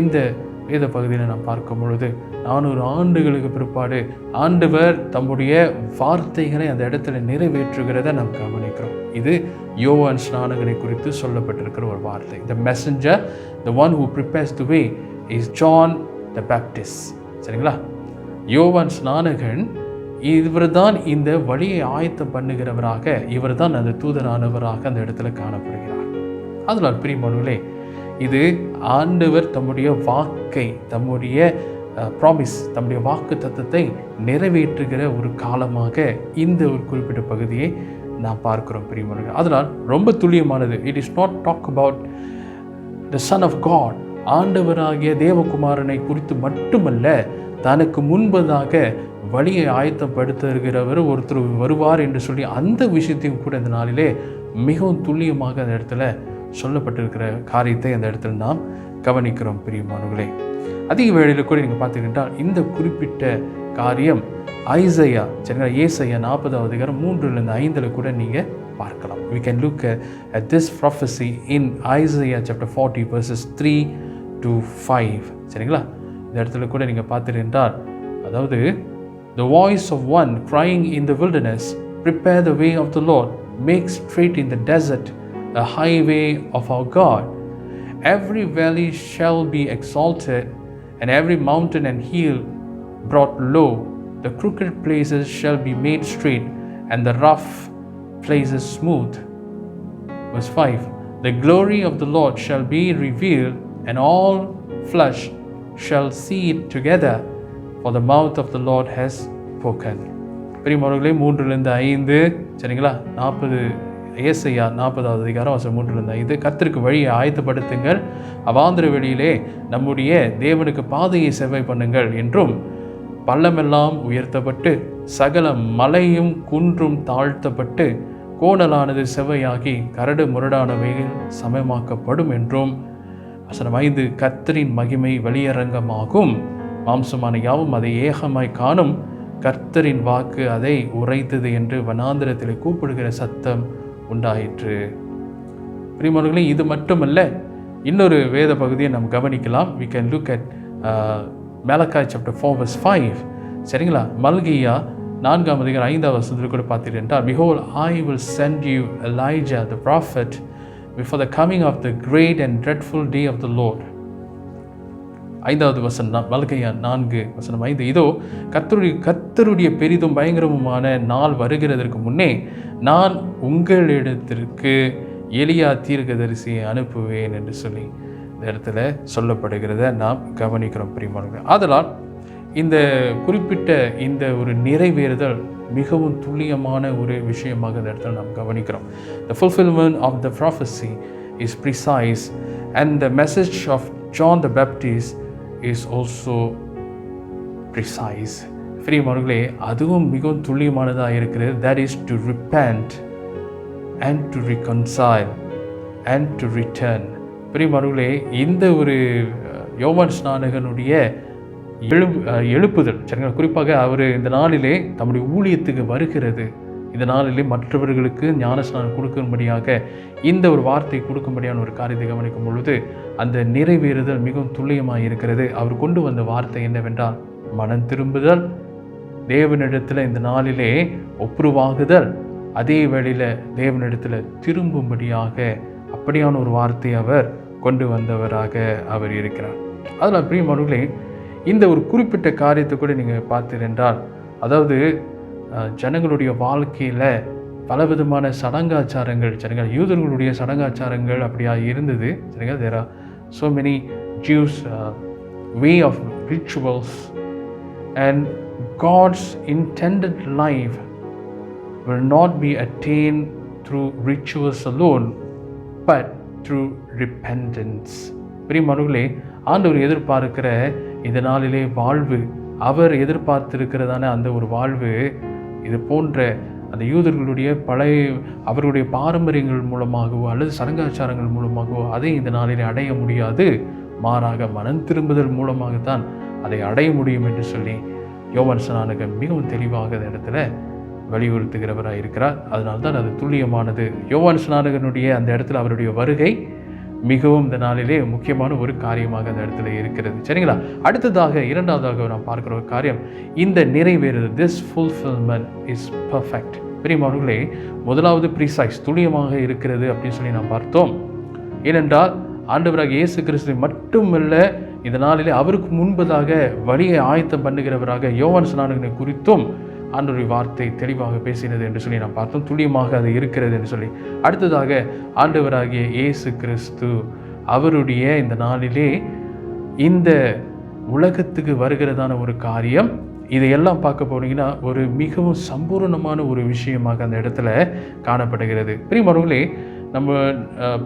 இந்த வேத பகுதியில் நாம் பார்க்கும் பொழுது 400 ஆண்டுகளுக்கு பிற்பாடு ஆண்டவர் தம்முடைய வார்த்தைகளை அந்த இடத்துல நிறைவேற்றுகிறத நாம் கவனிக்கிறோம். இது யோவான் ஸ்நானகனை குறித்து சொல்லப்பட்டிருக்கிற ஒரு வார்த்தை. The messenger, the one who prepares the way is John the Baptist. சரிங்களா? யோவான் ஸ்நானகன் இவர்தான் இந்த வழியை ஆயத்தம் பண்ணுகிறவராக, இவர்தான் அந்த தூதரானவராக அந்த இடத்துல காணப்படுகிறார். அதனால் பிரியமானவர்களே, இது ஆண்டவர் தம்முடைய வாக்கை, தம்முடைய ப்ராமிஸ், தம்முடைய வாக்கு தத்தத்தை நிறைவேற்றுகிற ஒரு காலமாக இந்த ஒரு குறிப்பிட்ட பகுதியை நாம் பார்க்கிறோம் பிரியமானவர்களே. அதனால் ரொம்ப துல்லியமானது. It is not talk about the son of god, ஆண்டவராகிய தேவகுமாரனை குறித்து மட்டுமல்ல, தனக்கு முன்பதாக வழியை ஆயத்தப்படுத்துகிறவர் ஒருத்தர் வருவார் என்று சொல்லி அந்த விஷயத்தையும் கூட இந்த நாளிலே மிகவும் துல்லியமாக அந்த இடத்துல சொல்லப்பட்டிருக்கிற காரியத்தை அந்த இடத்துல நாம் கவனிக்கிறோம் பிரியமானவர்களே. அதிக வேளையில் கூட நீங்கள் பார்த்துக்கிட்டால் இந்த குறிப்பிட்ட காரியம் ஐசையா, சரிங்களா, ஏசாயா 40வது அதிகாரம் 3-5 கூட நீங்கள் பார்க்கலாம். We can look at this prophecy in Isaiah chapter 40 verses 3-5. சரிங்களா? இந்த இடத்துல கூட நீங்கள் பார்த்துக்கிட்டால், அதாவது the voice of one crying in the wilderness, prepare the way of the Lord, make straight in the desert a highway of our God. Every valley shall be exalted, and every mountain and hill brought low. The crooked places shall be made straight, and the rough places smooth. Verse 5, the glory of the Lord shall be revealed, and all flesh shall see it together, for the mouth of the Lord has spoken. பிரியமானவர்களே, 3-5, சரிங்களா, 40 ஏசாயா 40வது அதிகாரம் வசனம் 3-5, கர்த்தருக்கு வழியை ஆயத்தப்படுத்துங்கள், அவாந்திர வெளியிலே நம்முடைய தேவனுக்கு பாதையை செவ்வாய் பண்ணுங்கள் என்றும், பள்ளமெல்லாம் உயர்த்தப்பட்டு சகல மலையும் குன்றும் தாழ்த்தப்பட்டு கோணலானது செவ்வையாகி கரடு முரடானவைகள் சமமாக்கப்படும் என்றும், வசனம் 5, கர்த்தரின் மகிமை வெளியரங்கமாகும், மாம்சமான யாவும் அதை ஏகமாய் காணும், கர்த்தரின் வாக்கு அதை உரைத்தது என்று வனாந்திரத்தில் கூப்பிடுகிற சத்தம் உண்டாயிற்று. பிரியமானவர்களே, இது மட்டுமல்ல, இன்னொரு வேத பகுதியை நாம் கவனிக்கலாம். we can look at Malachi chapter 4 verse 5. சரிங்களா? மல்கியா 4ஆம் அதிகாரம் 5ஆவது வசனத்தில் கூட பார்த்தீர்கள் என்றால், behold, I will send you Elijah the prophet before the coming of the great and dreadful day of the Lord. 5வது வசனம், மல்கியா 4 வசனம் 5, இதோ கர்த்தருடைய பெரிதும் பயங்கரமுமான நாள் வருகிறதற்கு முன்னே நான் உங்களிடத்திற்கு எலியா தீர்க்கதரிசியை அனுப்புவேன் என்று சொல்லி இந்த இடத்துல சொல்லப்படுகிறத நாம் கவனிக்கிறோம். பிரியமானவர்களே, ஆதலால் இந்த குறிப்பிட்ட இந்த ஒரு நிறைவேறுதல் மிகவும் துல்லியமான ஒரு விஷயமாக இந்த இடத்துல நாம் கவனிக்கிறோம். The fulfillment of the prophecy is precise and the message of John the Baptist is also precise. பிரியமானவர்களே, அதுவும் மிகவும் துல்லியமானதாக இருக்கிறது. That is to repent and to reconcile and to return. பிரியமானவர்களே, இந்த ஒரு யோவான் ஸ்நானகனுடைய எழுப்புதல், சரிங்களா, குறிப்பாக அவர் இந்த நாளிலே தம்முடைய ஊழியத்துக்கு வருகிறது, இந்த நாளிலே மற்றவர்களுக்கு ஞானஸ்நானம் கொடுக்கும்படியாக இந்த ஒரு வார்த்தை கொடுக்கும்படியான ஒரு காரியத்தை கவனிக்கும் பொழுது அந்த நிறைவேறுதல் மிகவும் துல்லியமாக இருக்கிறது. அவர் கொண்டு வந்த வார்த்தை என்னவென்றால் மனம் திரும்புதல், தேவனிடத்தில் இந்த நாளிலே ஒப்புரவாகுதல், அதே வேளையில் தேவனிடத்தில் திரும்பும்படியாக அப்படியான ஒரு வார்த்தை அவர் கொண்டு வந்தவராக அவர் இருக்கிறார். அதில் பிரியமானவர்களே, இந்த ஒரு குறிப்பிட்ட காரியத்தை கூட நீங்கள் பார்த்தீர்கள், அதாவது ஜனங்களுடைய வாழ்க்கையில் பலவிதமான சடங்காச்சாரங்கள், சரிங்களா, யூதர்களுடைய சடங்காச்சாரங்கள் அப்படியா இருந்தது, சரிங்களா. there are so many Jews way of rituals and God's intended life will not be attained through rituals alone but through repentance. பிரியமானவர்களே, ஆண்டவர் எதிர்பார்க்கிற இந்த நாளிலே வாழ்வு, அவர் எதிர்பார்த்திருக்கிறதான அந்த ஒரு வாழ்வு, இது போன்ற அந்த யூதர்களுடைய அவர்களுடைய பாரம்பரியங்கள் மூலமாகவோ அல்லது சடங்காச்சாரங்கள் மூலமாகவோ அதை இந்த நாளிலே அடைய முடியாது. மாறாக மனம் திரும்புதல் மூலமாகத்தான் அதை அடைய முடியும் என்று சொல்லி யோவான் ஸ்நானகன் மிகவும் தெளிவாக இந்த இடத்துல வலியுறுத்துகிறவராக இருக்கிறார். அதனால்தான் அது துல்லியமானது. யோவான் ஸ்நானகனுடைய அந்த இடத்துல அவருடைய வருகை மிகவும் இந்த நாளிலே முக்கியமான ஒரு காரியமாக அந்த இடத்துல இருக்கிறது. சரிங்களா? அடுத்ததாக இரண்டாவதாக நாம் பார்க்கிற ஒரு காரியம், இந்த நிறைவேறுதல், திஸ் ஃபுல்ஃபில்மெண்ட் இஸ் பர்ஃபெக்ட். பிரியமானவர்களே, முதலாவது ப்ரீசைஸ், துல்லியமாக இருக்கிறது அப்படின்னு சொல்லி நாம் பார்த்தோம். ஏனென்றால் ஆண்டவராக இயேசு கிறிஸ்து மட்டுமல்ல, இந்த நாளிலே அவருக்கு முன்பதாக வழியை ஆயத்தம் பண்ணுகிறவராக யோவான் ஸ்நானகனை குறித்தும் ஆண்டவருடைய வார்த்தை தெளிவாக பேசினது என்று சொல்லி நாம் பார்த்தோம். துல்லியமாக அது இருக்கிறது என்று சொல்லி, அடுத்ததாக ஆண்டவராகிய இயேசு கிறிஸ்து அவருடைய இந்த நாளிலே இந்த உலகத்துக்கு வருகிறதான ஒரு காரியம், இதையெல்லாம் பார்க்க போனீங்கன்னா ஒரு மிகவும் சம்பூர்ணமான ஒரு விஷயமாக அந்த இடத்துல காணப்படுகிறது. பிரியமானவர்களே, நம்ம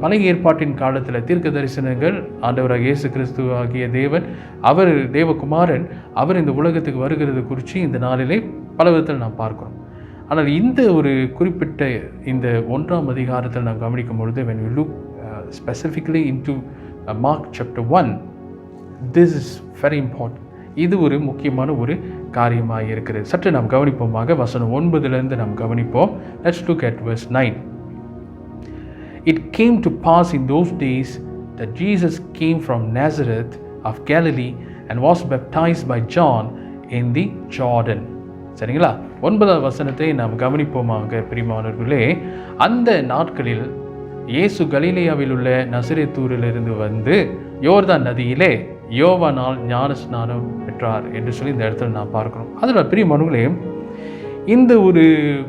பழைய ஏற்பாட்டின் காலத்தில் தீர்க்க தரிசனங்கள், ஆண்டவராக இயேசு கிறிஸ்து ஆகிய தேவன், அவர் தேவகுமாரன், அவர் இந்த உலகத்துக்கு வருகிறது குறித்து இந்த நாளிலே பல விதத்தில் நாம் பார்க்கிறோம். ஆனால் இந்த ஒரு குறிப்பிட்ட இந்த 1ஆம் அதிகாரத்தில் நாம் கவனிக்கும் பொழுது, when we look specifically into Mark chapter 1, this is very important. இது ஒரு முக்கியமான ஒரு காரியமாக இருக்கிறது. சற்று நாம் கவனிப்போமாக. வசனம் 9 நாம் கவனிப்போம். Let's look at verse 9. It came to pass in those days that Jesus came from Nazareth of Galilee and was baptized by John in the Jordan. சரிங்களா? 9வது வசனத்தை நாம் கவனிப்போமாக. பிரியமானவர்களே, அந்த நாட்களில் இயேசு கலிலேயாவில் உள்ள நசரேத்தூரிலிருந்து வந்து யோர்தான் நதியிலே யோவானால் ஞானஸ்நானம் பெற்றார் என்று சொல்லி இந்த இடத்துல நாம் பார்க்கிறோம். அதில் பிரியமானவர்களே, இந்த ஒரு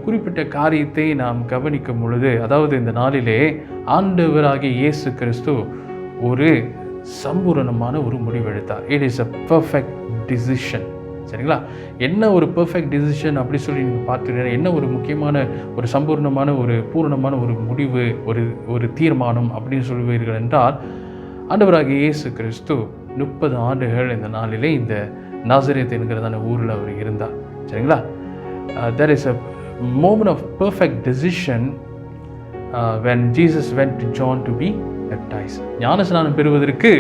குறிப்பிட்ட காரியத்தை நாம் கவனிக்கும் பொழுது, அதாவது இந்த நாளிலே ஆண்டவராகிய இயேசு கிறிஸ்து ஒரு சம்பூரணமான ஒரு முடிவெடுத்தார். It is a perfect decision. சரிங்களா? என்ன ஒரு பெர்ஃபெக்ட் டிசிஷன் அப்படி சொல்லி நீங்கள் பார்த்துக்கிறீங்க, என்ன ஒரு முக்கியமான ஒரு சம்பூர்ணமான ஒரு பூரணமான ஒரு முடிவு, ஒரு தீர்மானம் அப்படின்னு சொல்லுவீர்கள் என்றால், ஆண்டவராகிய இயேசு கிறிஸ்து 30 ஆண்டுகள் இந்த நாளிலே இந்த நாசரேத் என்கிறதான ஊரில் அவர் இருந்தார். சரிங்களா? There is a moment of perfect decision when Jesus went to John to be baptized. ஞானஸ்நானம் பெறுவதற்கு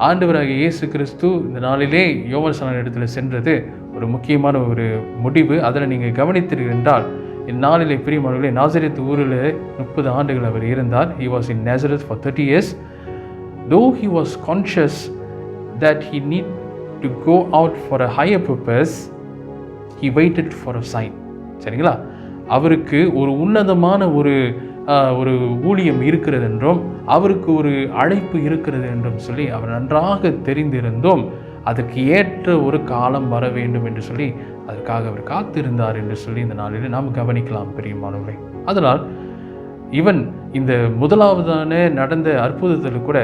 ஆண்டவராகிய இயேசு கிறிஸ்து இந்த நாளிலே யோவான் ஸ்நானன் இடத்துல சென்றது ஒரு முக்கியமான ஒரு முடிவு. அதில் நீங்கள் கவனித்தீர்கள் என்றால், இந்நாளிலே பிரியமானவர்களே, நாசரேத் ஊரில் 30 ஆண்டுகள் அவர் இருந்தார். He was in Nazareth for 30 years. Though he was conscious that he need to go out for a higher purpose, he waited for a sign. சரிங்களா? அவருக்கு ஒரு உன்னதமான ஒரு ஊழியம் இருக்கிறது என்றும், அவருக்கு ஒரு அழைப்பு இருக்கிறது என்றும் சொல்லி அவர் நன்றாக தெரிந்திருந்தும், அதற்கு ஏற்ற ஒரு காலம் வர வேண்டும் என்று சொல்லி அதற்காக அவர் காத்திருந்தார் என்று சொல்லி இந்த நாளில் நாம் கவனிக்கலாம் பிரியமானவர்களே. அதனால் ஈவன் இந்த முதலாவதான நடந்த அற்புதத்தில் கூட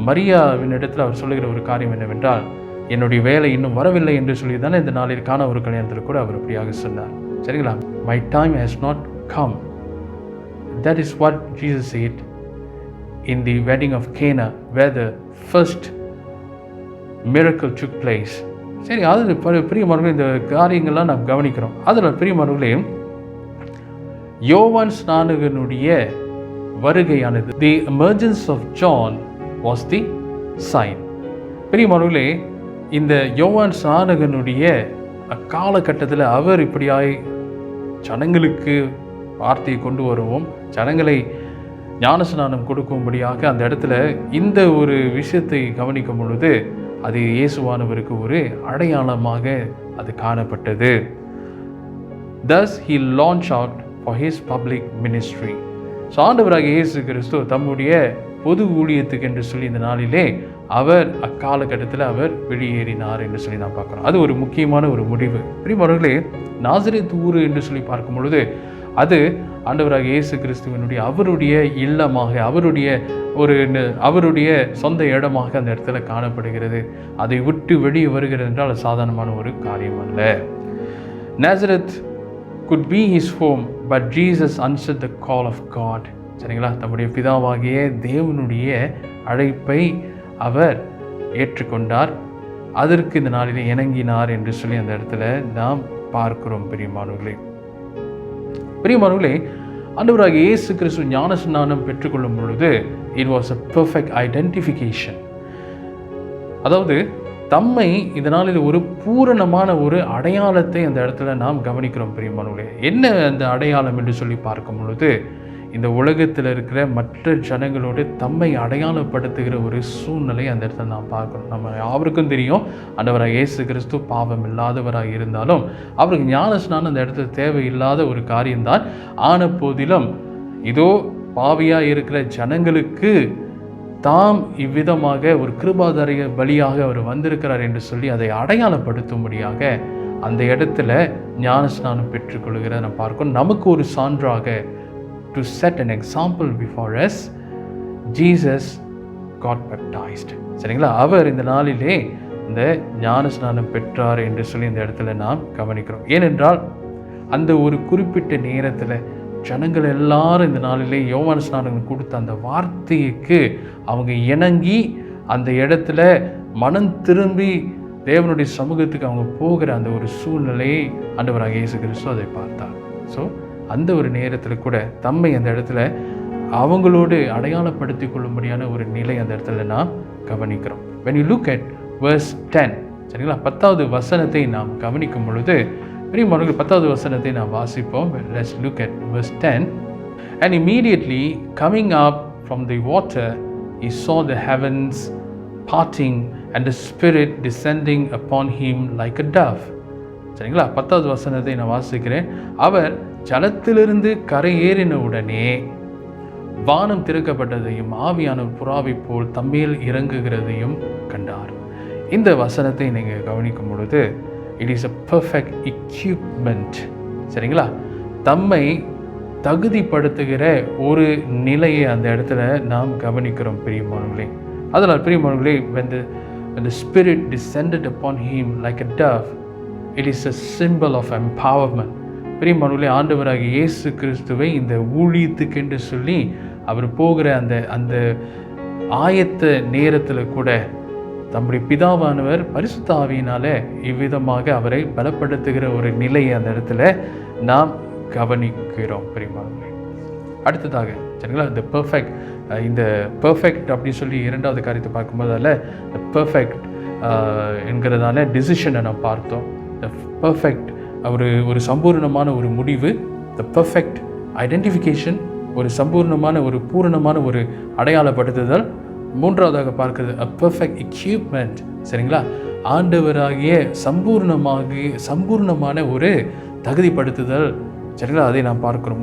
மரியாவின் இடத்துல அவர் சொல்லுகிற ஒரு காரியம் என்னவென்றால், என்னுடைய வேலை இன்னும் வரவில்லை என்று சொல்லி தானே இந்த நாளிற்கான ஒரு கல்யாணத்தில் கூட அவர் அப்படியாக சொன்னார். சரிங்களா? My time has not come. That is what Jesus said in the wedding of Cana, where the first miracle took place. சரி, அது பிரியமானவர்களே, இந்த காரியங்கள்லாம் நாம் கவனிக்கிறோம். அதில் பிரியமானவர்களே, யோவான் ஸ்நானகனுடைய வருகையானது, the emergence of John was the sign. பிரியமானவர்களே, இந்த யோவான் ஸ்நானகனுடைய அக்காலகட்டத்தில் அவர் இப்படியாய் ஜனங்களுக்கு வார்த்தையை கொண்டு வருவோம், ஜனங்களை ஞானஸ்நானம் கொடுக்கும்படியாக அந்த இடத்துல இந்த ஒரு விஷயத்தை கவனிக்கும் பொழுது அது இயேசுவானவருக்கு ஒரு அடையாளமாக அது காணப்பட்டது. Thus he launched out for his public ministry. So ஆண்டவராகிய இயேசு கிறிஸ்து தம்முடைய பொது ஊழியத்துக்கு என்று சொல்லி இந்த நாளிலே அவர் அக்காலகட்டத்தில் அவர் வெளியேறினார் என்று சொல்லி நான் பார்க்குறோம். அது ஒரு முக்கியமான ஒரு முடிவு. பிரியமானவர்களே, நாசரேத் ஊர் என்று சொல்லி பார்க்கும் பொழுது அது ஆண்டவராகிய இயேசு கிறிஸ்துவனுடைய அவருடைய இல்லமாக, அவருடைய சொந்த இடமாக அந்த இடத்துல காணப்படுகிறது. அதை விட்டு வெளியே வருகிறது என்றால் அது சாதாரணமான ஒரு காரியம் அல்ல. Nazareth could be his home, but Jesus answered the call of God. சரிங்களா? தம்முடைய பிதாவாகிய தேவனுடைய அழைப்பை அவர் ஏற்றுக்கொண்டார், அதற்கு இந்த நாளிலே இணங்கினார் என்று சொல்லி அந்த இடத்துல நாம் பார்க்கிறோம். பிரியமானவர்களே, ஆண்டவராகிய இயேசு கிறிஸ்து ஞானஸ்நானம் பெற்றுக்கொள்ளும் பொழுது it was a perfect identification. அதாவது தம்மை இந்த நாளில் ஒரு பூரணமான ஒரு அடையாளத்தை அந்த இடத்துல நாம் கவனிக்கிறோம். பிரியமானவர்களே, என்ன அந்த அடையாளம் என்று சொல்லி பார்க்கும் பொழுது, இந்த உலகத்தில் இருக்கிற மற்ற ஜனங்களோடு தம்மை அடையாளப்படுத்துகிற ஒரு சூழ்நிலை அந்த இடத்துல நாம் பார்க்கணும். நம்ம அவருக்கும் தெரியும், ஆண்டவராக இயேசு கிறிஸ்து பாவம் இல்லாதவராக இருந்தாலும் அவருக்கு ஞானஸ்நானம் அந்த இடத்துல தேவையில்லாத ஒரு காரியம்தான். ஆன போதிலும் இதோ பாவியாக இருக்கிற ஜனங்களுக்கு தாம் இவ்விதமாக ஒரு கிருபாதாரிய பலியாக அவர் வந்திருக்கிறார் என்று சொல்லி அதை அடையாளப்படுத்தும்படியாக அந்த இடத்துல ஞானஸ்நானம் பெற்றுக்கொள்கிறத நம்ம பார்க்கணும். நமக்கு ஒரு சான்றாக, to set an example before us, Jesus got baptized. சரிங்களா? அவர் இந்த நாளிலே இந்த ஞானஸ்நானம் பெற்றார் என்று சொல்லி இந்த இடத்துல நாம் கவனிக்கிறோம். ஏனென்றால் அந்த ஒரு குறிப்பிட்ட நேரத்தில் ஜனங்கள் எல்லாரும் இந்த நாளிலே யோவான் ஸ்நானம் கொடுத்த அந்த வார்த்தைக்கு அவங்க இணங்கி அந்த இடத்துல மனம் திரும்பி தேவனுடைய சமூகத்துக்கு அவங்க போகிற அந்த ஒரு சூழ்நிலையை ஆண்டவராகிய இயேசு கிறிஸ்து அதை பார்த்தார். ஸோ அந்த ஒரு நேரத்தில் கூட தம்மை அந்த இடத்துல அவங்களோடு அடையாளப்படுத்தி கொள்ளும்படியான ஒரு நிலை அந்த இடத்துல நாம் கவனிக்கிறோம். when you look at verse 10, சரிங்களா, 10வது வசனத்தை நாம் கவனிக்கும் பொழுது, பிரியமானவர்களே, 10வது வசனத்தை நாம் வாசிப்போம். let's look at verse 10. And immediately coming up from the water he saw the heavens parting and the Spirit descending upon him like a dove. சரிங்களா, 10வது வசனத்தை நான் வாசிக்கிறேன். அவர் ஜலத்திலிருந்து கரையேறின உடனே வானம் திறக்கப்பட்டதையும் ஆவியான புறாவை போல் தம்மேல் இறங்குகிறதையும் கண்டார். இந்த வசனத்தை நீங்கள் கவனிக்கும் பொழுது it is a perfect equipment. சரிங்களா, தம்மை தகுதிப்படுத்துகிற ஒரு நிலையை அந்த இடத்துல நாம் கவனிக்கிறோம் பிரியமானவர்களே. அதனால் பிரியமானவர்களே, when the Spirit descended upon him like a dove, it is a symbol of empowerment. பிரியமானவர்களே, ஆண்டவராகிய இயேசு கிறிஸ்துவை இந்த ஊழியத்துக்கென்று சொல்லி அவர் போகிற அந்த ஆயத்த நேரத்தில் கூட தம்முடைய பிதாவானவர் பரிசுத்த ஆவியினால இவ்விதமாக அவரை பலப்படுத்துகிற ஒரு நிலையை அந்த இடத்துல நாம் கவனிக்கிறோம். பிரியமானவர்களே, அடுத்ததாக சரிங்களா, இந்த பெர்ஃபெக்ட் அப்படின்னு சொல்லி இரண்டாவது காரியத்தை பார்க்கும்போது அதில் பெர்ஃபெக்ட் என்கிறதான டிசிஷனை நாம் பார்த்தோம். த பெர்ஃபெக்ட் ஒரு சம்பூர்ணமான ஒரு முடிவு, த பெர்ஃபெக்ட் ஐடென்டிஃபிகேஷன், ஒரு சம்பூர்ணமான ஒரு பூரணமான ஒரு அடையாளப்படுத்துதல். மூன்றாவதாக பார்க்கிறது a perfect equipment. சரிங்களா, ஆண்டவராகிய சம்பூர்ணமான ஒரு தகுதிப்படுத்துதல். சரிங்களா, அதை நாம் பார்க்கிறோம்.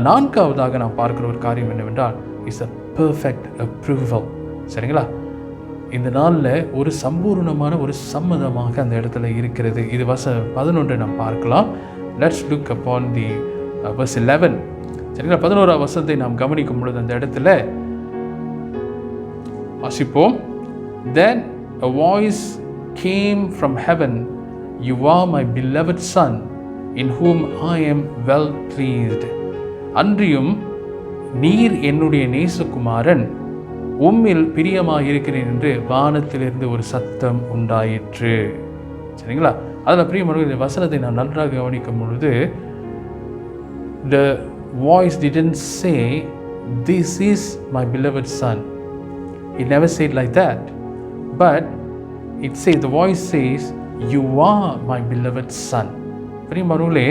நான்காவதாக நாம் பார்க்கிற ஒரு காரியம் என்னவென்றால் இஸ் a perfect approval. சரிங்களா, இந்த நாளில் ஒரு சம்பூர்ணமான ஒரு சம்மதமாக அந்த இடத்துல இருக்கிறது. இது 11 நாம் பார்க்கலாம். Let's look upon the verse 11. சரிங்களா, 11ஆம் வசனத்தை நாம் கவனிக்கும் பொழுது அந்த இடத்துல வாசிப்போம். Then a voice came from heaven, "You are my beloved son, in whom I am well pleased." அன்றியும் நீர் என்னுடைய நேசகுமாரன், உம்மில் பிரியமாயிருக்கிறேன் என்று வானத்திலிருந்து ஒரு சத்தம் உண்டாயிற்று. சரிங்களா, அதில் பிரியமானவர்களே, இந்த வசனத்தை நான் நன்றாக கவனிக்கும் பொழுது the voice didn't say this is my beloved son. It never said like that, but it says, the voice says, "You are my beloved son." பிரியமானவர்களே,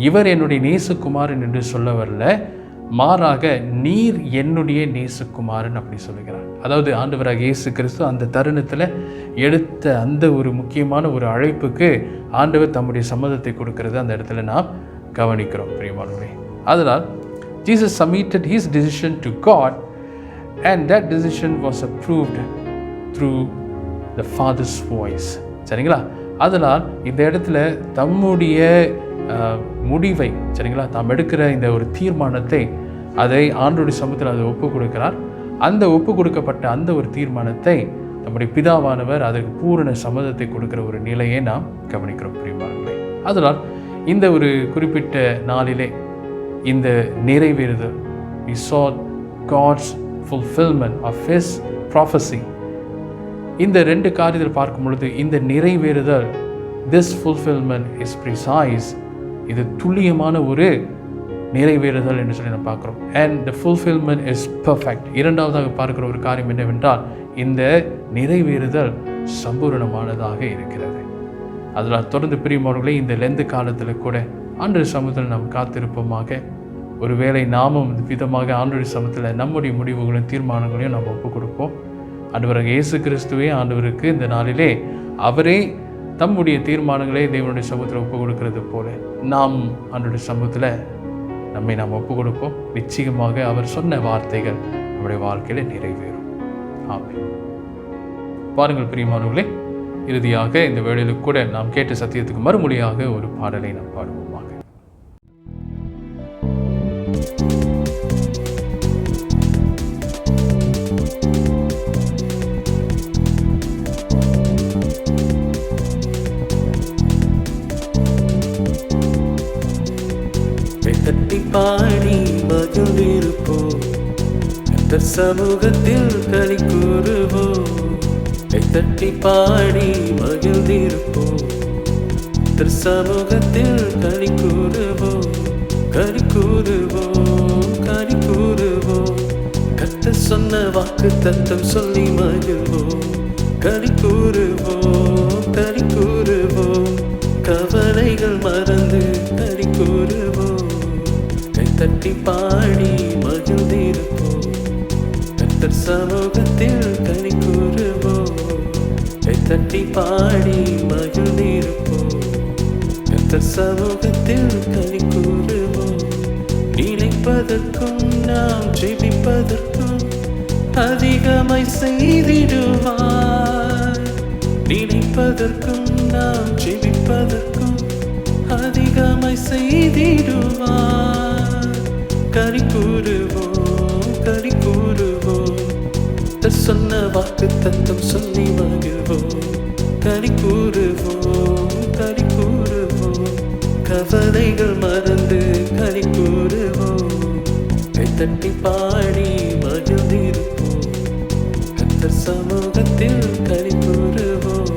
இவர் என்னுடைய நேசகுமாரன் என்று சொல்ல வரல, மாறாக நீர் என்னுடைய நேசகுமாரன் அப்படி சொல்லுகிறார். அதாவது ஆண்டவராக இயேசு கிறிஸ்து அந்த தருணத்தில் எடுத்த அந்த ஒரு முக்கியமான ஒரு அழைப்புக்கு ஆண்டவர் தம்முடைய சம்மதத்தை கொடுக்கிறது அந்த இடத்துல நாம் கவனிக்கிறோம். பிரியமானவர்களே, அதனால் Jesus submitted his decision to God, and that decision was approved through the Father's voice. சரிங்களா, அதனால் இந்த இடத்துல தம்முடைய முடிவை, சரிங்களா, தாம் எடுக்கிற இந்த ஒரு தீர்மானத்தை அதை ஆண்டவருடைய சமூகத்தில் அதை ஒப்பு கொடுக்கிறார். அந்த ஒப்பு கொடுக்கப்பட்ட அந்த ஒரு தீர்மானத்தை நம்முடைய பிதாவானவர் அதற்கு பூரண சம்மதத்தை கொடுக்கிற ஒரு நிலையை நாம் கவனிக்கிறோம். பிரியமானவர்களே, அதனால் இந்த ஒரு குறிப்பிட்ட நாளிலே இந்த நிறைவேறுதல், we saw God's fulfillment of his prophecy. இந்த ரெண்டு காரியத்தில் பார்க்கும் பொழுது இந்த நிறைவேறுதல், this fulfillment is precise, இது துல்லியமான ஒரு நிறைவேறுதல் என்று சொல்லி நம்ம பார்க்குறோம். and the fulfillment is perfect. இரண்டாவதாக பார்க்கிற ஒரு காரியம் என்னவென்றால் இந்த நிறைவேறுதல் சம்பூரணமானதாக இருக்கிறது. அதனால் தொடர்ந்து பிரியமானவர்களே, இந்த லெந்து காலத்தில் கூட ஆண்டவர் சமூகத்தில் நாம் காத்திருப்போமாக. ஒருவேளை நாமும் விதமாக ஆண்டவர் சமூகத்தில் நம்முடைய முடிவுகளையும் தீர்மானங்களையும் நாம் ஒப்புக் கொடுப்போம். ஆண்டவராக இயேசு கிறிஸ்துவே ஆண்டவருக்கு இந்த நாளிலே அவரே தம்முடைய தீர்மானங்களை தேவனுடைய சமூகத்தில் ஒப்புக் கொடுக்கிறது போல நாம் ஆண்டவருடைய சமூகத்தில் நம்மை நாம் ஒப்புக் கொடுப்போம். நிச்சயமாக அவர் சொன்ன வார்த்தைகள் நம்முடைய வாழ்க்கையில் நிறைவேறும். ஆமென். பாருங்கள் பிரியமானவர்களே, இறுதியாக இந்த வேளையில் கூட நாம் கேட்ட சத்தியத்துக்கு மறுமொழியாக ஒரு பாடலை நாம் பாடுவோமாக. தட்டி பாடி மகிழ்ந்திருப்போம், கர்த்தர் சமூகத்தில் களி கூறுவோம். தட்டி பாடி மகிழ்ந்திருப்போம், கர்த்தர் சமூகத்தில் களி கூறுவோம், களி கூறுவோம், களி கூறுவோம். கர்த்தர் சொன்ன வாக்கு தத்தம் சொல்லி மகிழ்வோம், களி கூறுவோம், களி கூறுவோம். கவலைகள் மறந்து களி கூறுவோம், தட்டி பாடி மகிழ்ந்திருப்போம், கர்த்தர் சமூகத்தில் களி கூறுவோம். தட்டி பாடி மகிழ்ந்திருப்போம், கர்த்தர் சமூகத்தில் களி கூறுவோம். நினைப்பதற்கும் நாம் ஜெபிப்பதற்கும் அதிகமாய் செய்திடுவார். நினைப்பதற்கும் நாம் ஜெபிப்பதற்கும் அதிகமாய் செய்திடுவார். களி கூறுவோம், களி கூறுவோம், சொன்ன வாக்கு தத்தம் சொல்லி மகிழ்வோம். களி கூறுவோம், களி கூறுவோம். கவலைகள் மறந்து களி கூறுவோம், கைத்தட்டி பாடி மகிழ்ந்திருப்போம். கர்த்தர் சமூகத்தில் களி கூறுவோம்,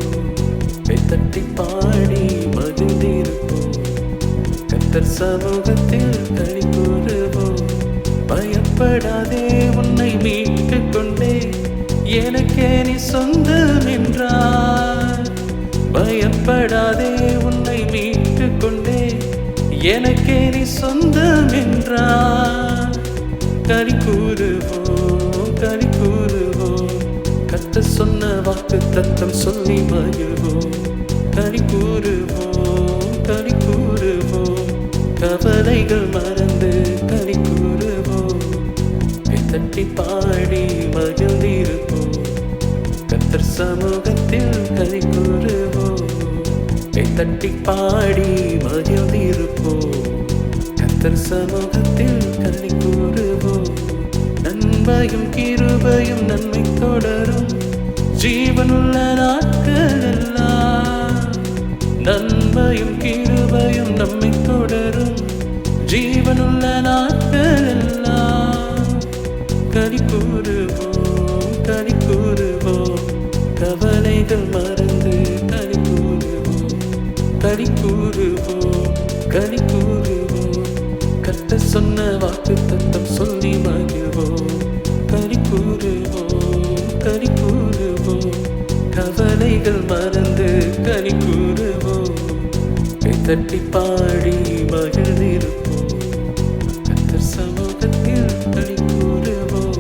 கைத்தட்டி பாடி மகிழ்ந்திருப்போம். கர்த்தர் சமூகத்தில் களி கூறுவோம். பயப்படாதே, உன்னை மீட்டுக் கொண்டே எனக்கே நீ சொந்தம் என்றார். பயப்படாதே, உன்னை மீட்டுக் கொண்டே எனக்கே நீ சொந்தம் என்றார். களி கூறுவோம், களி கூறுவோம், கர்த்தர் சொன்ன வாக்கு தத்தம் சொல்லி மகிழ்வோம். களி கூறுவோம், களி கூறுவோம், கவலைகள் மறந்து களி கூறுவோம், கைத்தட்டி பாடி மகிழ்ந்திருப்போம். கர்த்தர் சமூகத்தில் களி கூறுவோம், கைத்தட்டி பாடி மகிழ்ந்திருப்போம். கர்த்தர் சமூகத்தில் களி கூறுவோம். நன்மையும் கிருபையும் நன்மை தொடரும் ஜீவனுள்ள நாட்கள் எல்லாம். நன்மையும் கிருபையும் நம்மை தொடரும் ஜீவனுள்ள நாட்கள் எல்லாம். களி கூறுவோம், களி கூறுவோம், கவலைகள் மறந்து களி கூறுவோம். களி கூறுவோம், களி கூறுவோம், கர்த்தர் சொன்ன வாக்கு தத்தம் சொல்லி மகிழ்வோம். களி கூறுவோம், களி கூறுவோம், கவலைகள் மறந்து களி கூறுவோம். கைத்தட்டி பாடி மகிழ்ந்திருப்போம். கர்த்தர் சமூகத்தில் களி கூறுவோம்,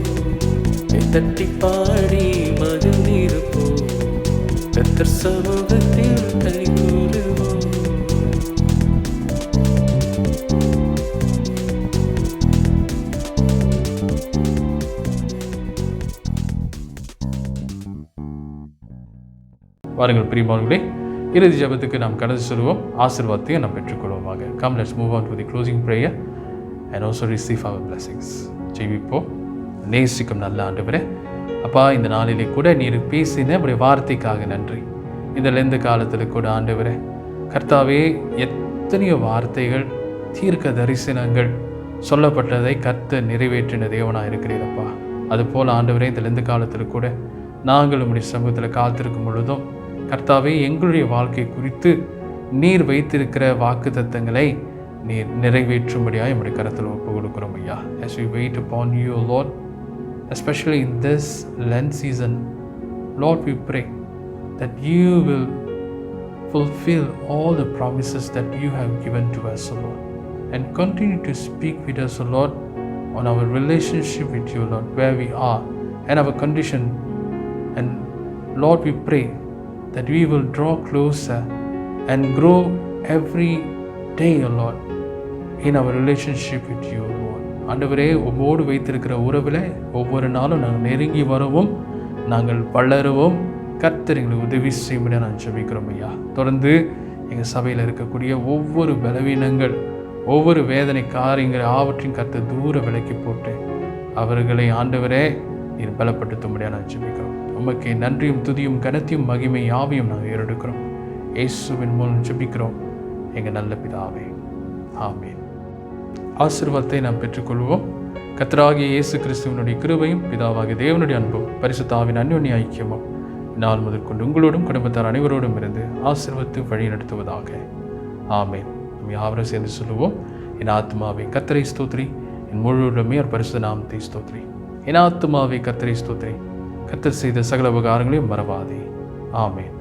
கைத்தட்டி பாடி மகிழ்ந்திருப்போம். கர்த்தர் சமூகத்தில் களி கூறுவோம். வாருங்கள் பிரியமானவர்களே, இறுதி ஜெபத்துக்கு நாம் கடந்து செல்வோம். ஆசீர்வாதத்தையும் நாம் பெற்றுக்கொள்வோமாக. Come, let's move on to the closing prayer and also receive our blessings. ஜெபிப்போம். நேசிக்கும் நல்ல ஆண்டவரே, அப்பா, இந்த நாளிலே கூட நீர் பேசின உடைய வார்த்தைக்காக நன்றி. இந்த லெந்து காலத்தில் கூட ஆண்டவரே கர்த்தாவே, எத்தனையோ வார்த்தைகள், தீர்க்க தரிசனங்கள் சொல்லப்பட்டதை கர்த்தர் நிறைவேற்றின தேவனாக இருக்கிறீரப்பா. அதுபோல் ஆண்டவரே, இந்த லெந்து காலத்தில் கூட நாங்கள் உம்முடைய சமூகத்தில் காத்திருக்கும் பொழுதும் கர்த்தாவே, எங்களுடைய வாழ்க்கை குறித்து நீர் வைத்திருக்கிற வாக்கு தத்தங்களை நீர் நிறைவேற்றும்படியாக நம்முடைய கரத்தில் ஒப்பு கொடுக்கிறோம் ஐயா. As we wait upon you, Lord, especially in this Lent season, Lord, we pray that you will fulfill all the promises that you have given to us, O Lord, and continue to speak with us, O Lord, on our relationship with you, Lord, where we are and our condition. And Lord, we pray that we will draw closer and grow every day, O Lord, in our relationship with you, Lord. ஆண்டவரே, உம்மோடு வைத்திருக்கிற உறவில் ஒவ்வொரு நாளும் நாங்கள் நெருங்கி வரவும், நாங்கள் வளரவும் கர்த்தர் எங்களுக்கு உதவி செய்யும்படியாக நான் ஜெபிக்கிறோம் ஐயா. தொடர்ந்து எங்கள் சபையில் இருக்கக்கூடிய ஒவ்வொரு பலவீனங்கள், ஒவ்வொரு வேதனை காரியங்கள் ஆவற்றையும் கர்த்தர் தூர விலக்கி போட்டு அவர்களை ஆண்டவரே நீர் பலப்படுத்தும்படியாக நான் ஜெபிக்கிறோம். உமக்கு நன்றியும் துதியும் கனத்தையும் மகிமை யாவையும் நாங்கள் ஏறெடுக்கிறோம். இயேசுவின் மூலம் ஜெபிக்கிறோம் எங்கள் நல்ல பிதாவே, ஆமென். ஆசீர்வாதத்தை நாம் பெற்றுக்கொள்வோம். கர்த்தராகிய இயேசு கிறிஸ்துவினுடைய கிருபையும் பிதாவாகிய தேவனுடைய அன்பும் பரிசுத்த அன்யோன்ய ஐக்கியமும் நாள் முதற்கொண்டு உங்களோடும் குடும்பத்தார் அனைவரோடும் இருந்து ஆசீர்வதித்து வழி நடத்துவதாக, ஆமென். நம்ம யாவரும் சேர்ந்து சொல்லுவோம். என் ஆத்மாவே கர்த்தரை ஸ்தோத்திரி, என் முழுவதுமே ஒரு பரிசுத்த நாமத்தை ஸ்தோத்திரி. என் ஆத்மாவே கர்த்தரை ஸ்தோத்திரி, கர்த்தர் செய்த சகல உபகாரங்களையும் மறவாதே, ஆமென்.